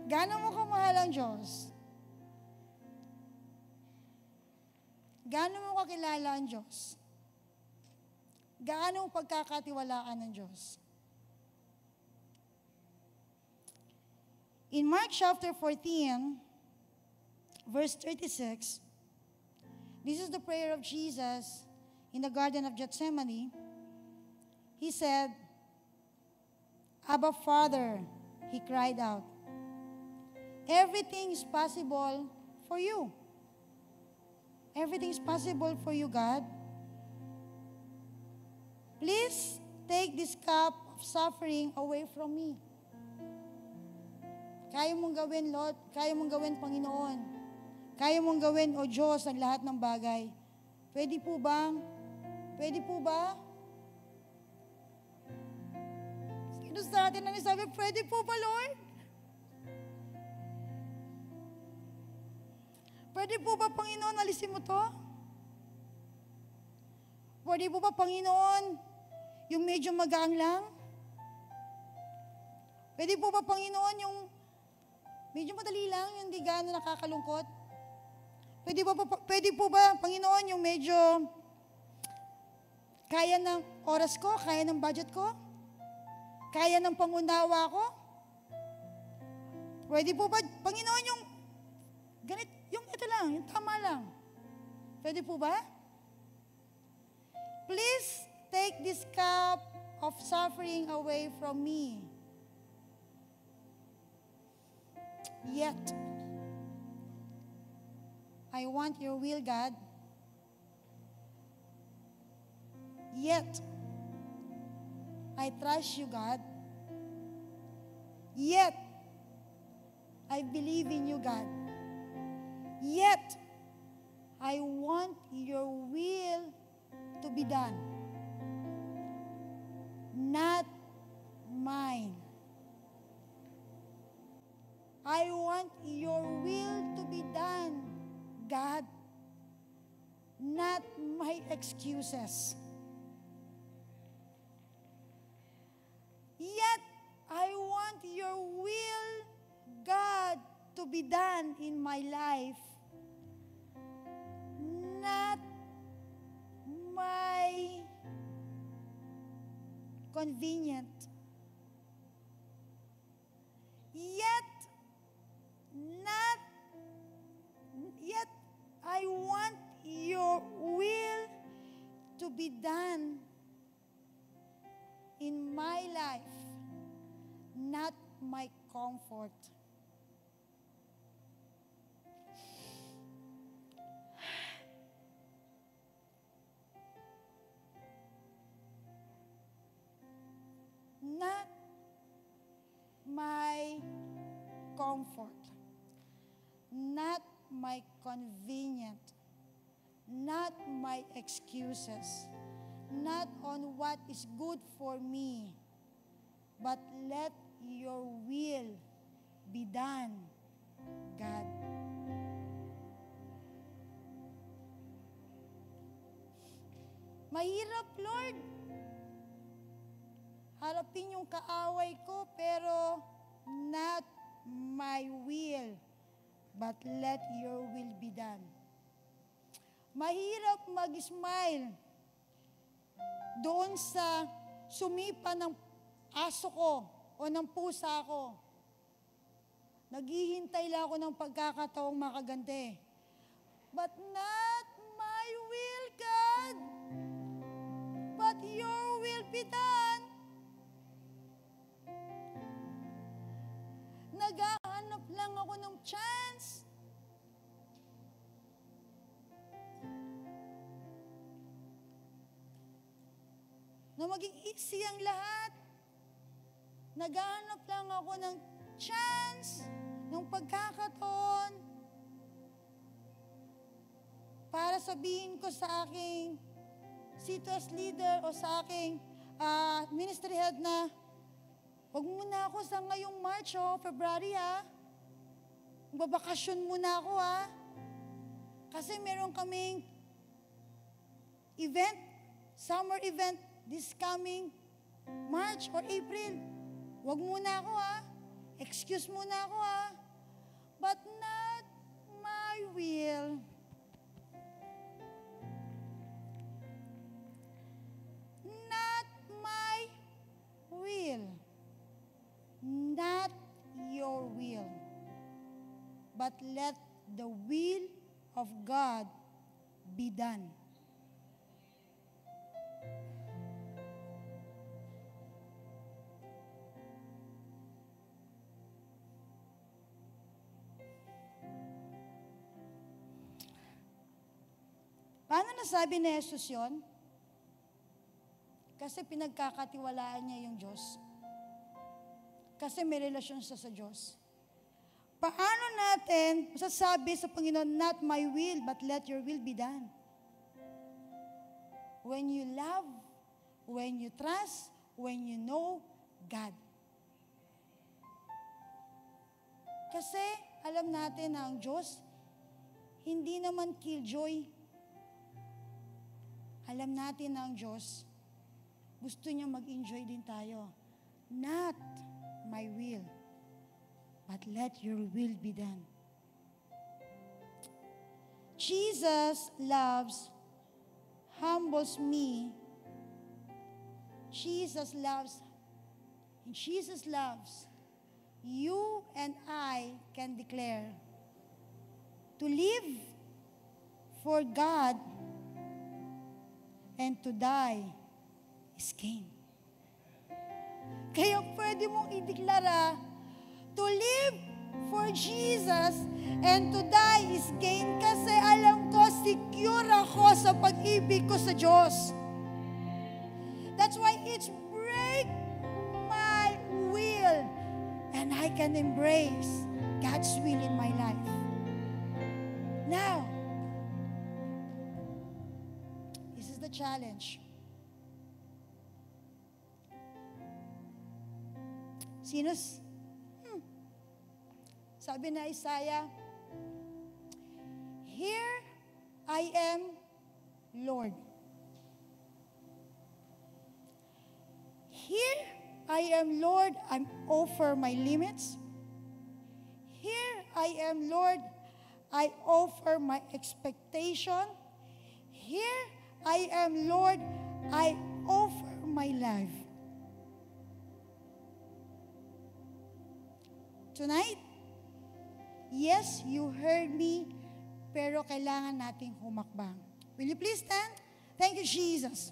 Gaano mo kamahal ang Diyos? Gaano mo kakilala ang Diyos? Gaano mo pagkakatiwalaan ng Diyos? In Mark chapter 14, verse 36, this is the prayer of Jesus in the Garden of Gethsemane. He said, Abba, Father, he cried out, everything is possible for you. Everything is possible for you, God. Please take this cup of suffering away from me. Kaya mong gawin, Lord. Kaya mong gawin, Panginoon. Kaya mong gawin, O Diyos, ang lahat ng bagay. Pwede po bang? Pwede po ba? Sino sa atin ang sabi, pwede po ba, Lord? Pwede po ba, Panginoon, alisin mo to? Pwede po ba, Panginoon, yung medyo magaang lang? Pwede po ba, Panginoon, yung medyo madali lang, yung di gaano nakakalungkot? Pwede po ba, Panginoon, yung medyo kaya ng oras ko, kaya ng budget ko, kaya ng pangunawa ko? Pwede po ba, Panginoon, yung ganit, yung ito lang, yung tama lang. Pwede po ba? Please take this cup of suffering away from me. Yet, I want your will, God. Yet, I trust you, God. Yet, I believe in you, God. Yet, I want your will to be done. Not mine. I want your will to be done, God. Not my excuses. Yet, I want your will, God, to be done in my life. Not my convenient. Yet I want your will to be done in my life, not my comfort. Not my comfort, not my convenient, not my excuses, not on what is good for me, but let your will be done, God. Mahirap, Lord. Harapin yung kaaway ko, pero not my will, but let your will be done. Mahirap mag-smile doon sa sumipa ng aso ko o ng pusa ko. Naghihintay lang ako ng pagkakataong makaganti. But not my will, God, but your will be done. Naghahanap lang ako ng chance. Na maging easy ang lahat. Naghahanap lang ako ng chance, ng pagkakataon, para sabihin ko sa aking CTOS leader o sa aking ministry head na, huwag muna ako sa ngayong March o February Babakasyon muna ako Kasi meron kaming event, summer event, this coming March or April. Huwag muna ako Excuse muna ako But not my will. Not my will. Not your will, but let the will of God be done. Paano nasabi ni Jesus yun? Kasi pinagkakatiwalaan niya yung Diyos. Kasi may relasyon siya sa Diyos. Paano natin masasabi sa Panginoon, not my will, but let your will be done? When you love, when you trust, when you know God. Kasi alam natin na ang Diyos, hindi naman killjoy. Alam natin na ang Diyos, gusto niya mag-enjoy din tayo. Not my will, but let your will be done. Jesus loves, humbles me. Jesus loves, and Jesus loves, you and I can declare to live for God and to die is gain. Kaya pwede mong ideklara, to live for Jesus and to die is gain kasi alam ko, secure ako sa pag-ibig ko sa Diyos. That's why it's break my will and I can embrace God's will in my life. Now, this is the challenge. Sabi na Isaiah, here I am, Lord. Here I am, Lord, I offer my limits. Here I am, Lord, I offer my expectation. Here I am, Lord, I offer my life. Tonight, yes, you heard me, pero kailangan nating humakbang. Will you please stand? Thank you, Jesus.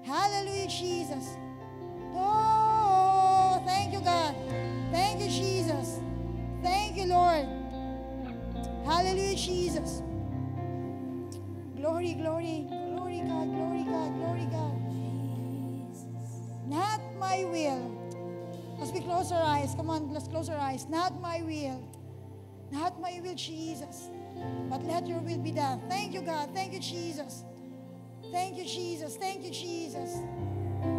Hallelujah, Jesus. Oh, thank you, God. Thank you, Jesus. Thank you, Lord. Hallelujah, Jesus. Glory, glory, glory, God, glory, God, glory, God. Not my will. As we close our eyes, come on, let's close our eyes. Not my will. Not my will, Jesus. But let your will be done. Thank you, God. Thank you, Jesus. Thank you, Jesus. Thank you, Jesus.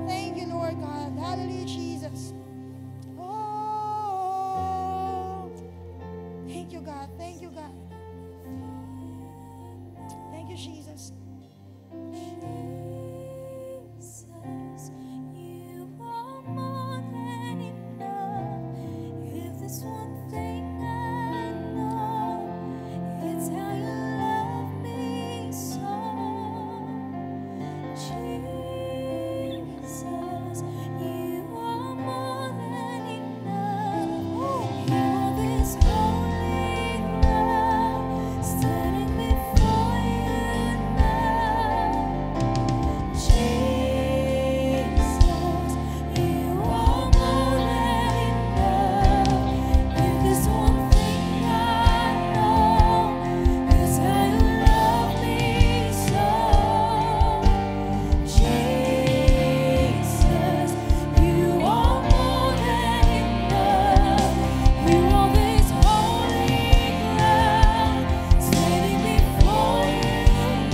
Thank you, Lord God. Hallelujah, Jesus. Oh, thank you, God. Thank you, God. Thank you, Jesus. Jesus, you are more than enough. If there's one thing I know, it's how you love me so. Jesus, you are more than enough. You are this holy love standing before you now. Jesus, you are more than enough. If there's one thing I know, it's how you love me so. Jesus, you are more than enough. You are this holy ground standing before you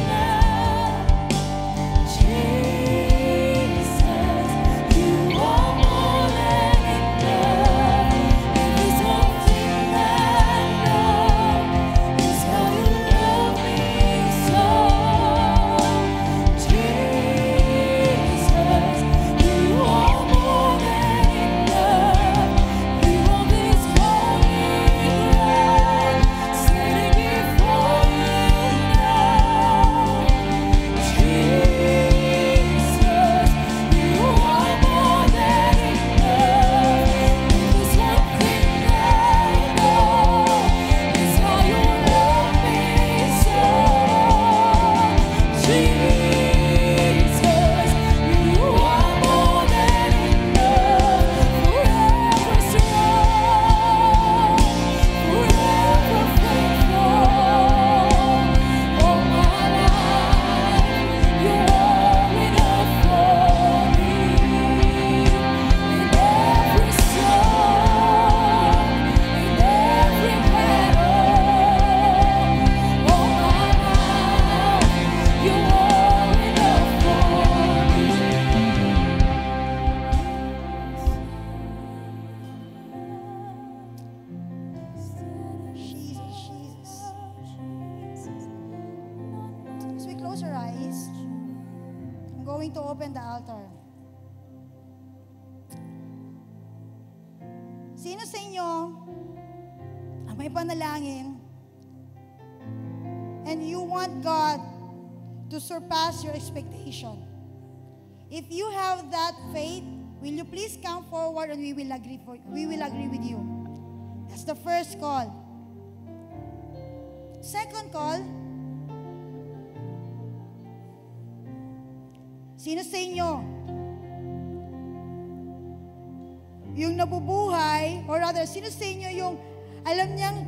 now. Jesus, you are more than enough. If there's one thing I know, it's how you love me so. Jesus, you are more than enough. You are this holy ground standing before you now. Jesus, you are more than enough. If there's one thing I know, it's how you love me so. Jesus, you are more than enough. Forever strong, forever faithful. All my life, you are enough for me. In every storm, in every battle, all my life, you are enough for me. Jesus, Jesus. As we close our eyes, I'm going to open the altar. may panalangin, and you want God to surpass your expectation. If you have that faith, will you please come forward and we will agree with you. That's the first call. Second call, sino sa inyo yung nabubuhay, or rather, sino sa inyo yung alam niyang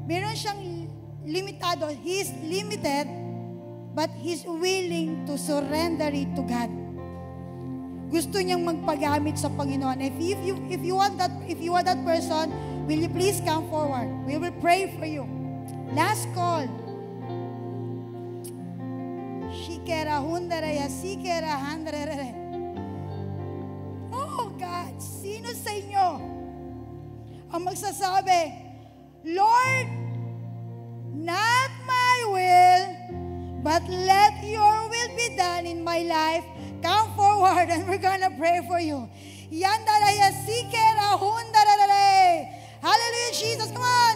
meron siyang limitado, he's limited, but he's willing to surrender it to God. Gusto niyang magpagamit sa Panginoon. If you are that person, will you please come forward? We will pray for you. Last call. Shikera hundaraya, sikera handarere. Oh God, sino sa inyo ang magsasabi, Lord, not my will, but let your will be done in my life. Come forward and we're gonna pray for you. Yandaraya sikera hundarere. Hallelujah, Jesus. Come on.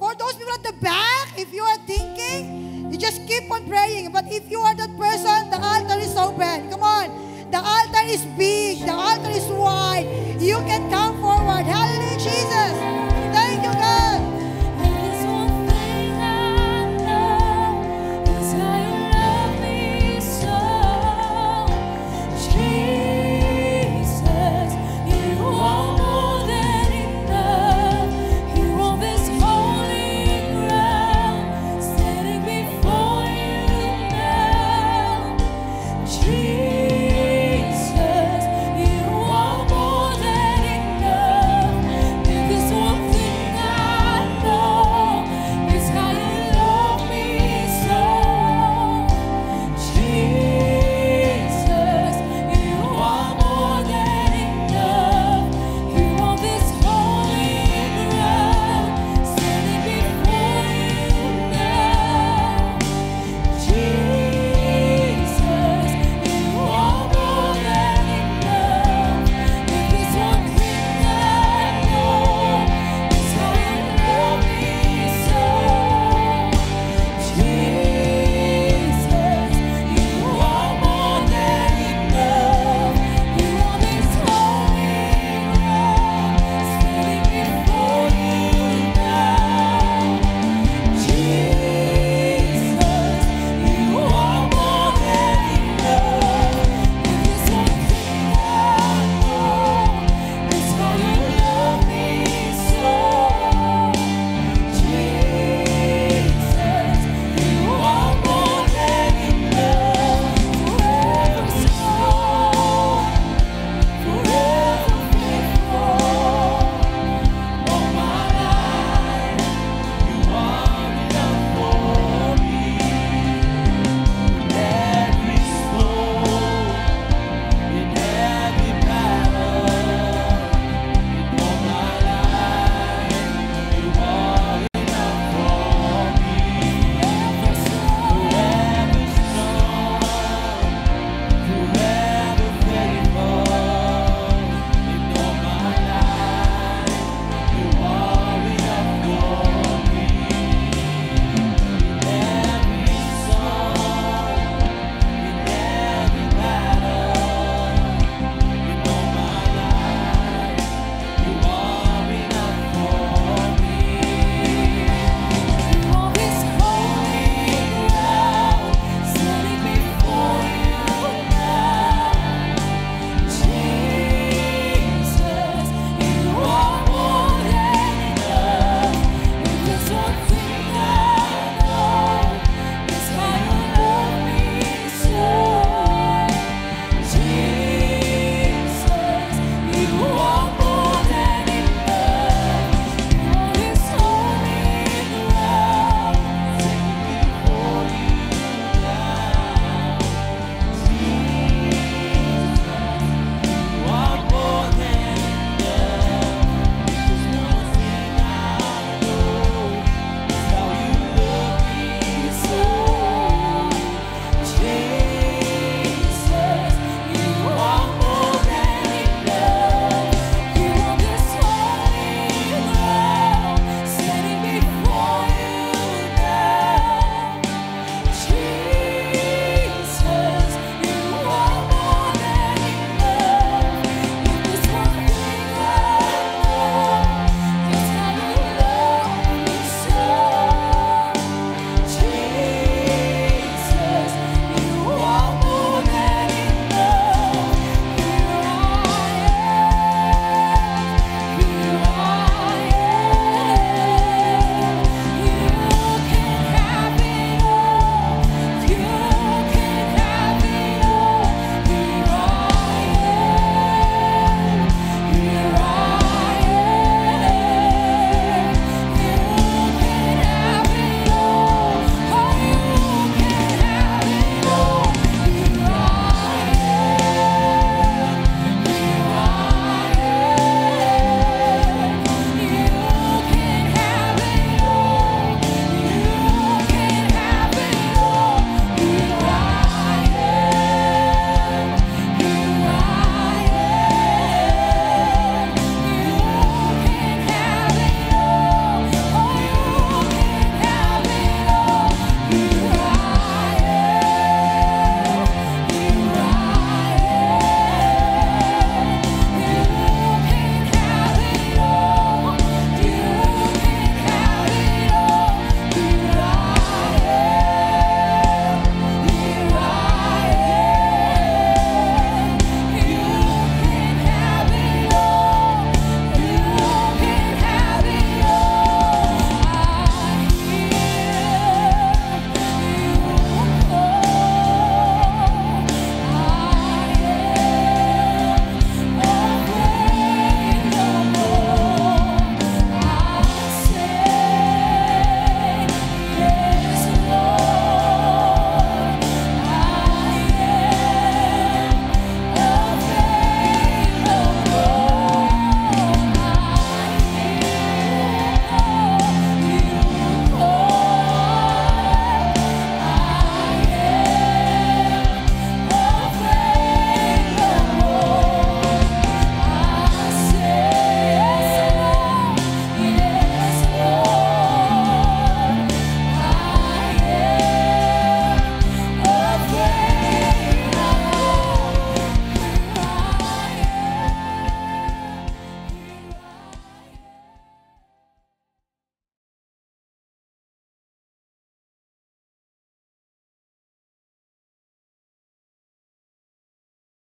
For those people at the back, if you are thinking, you just keep on praying. But if you are that person, the altar is open. Come on. The altar is big. The altar is wide. You can come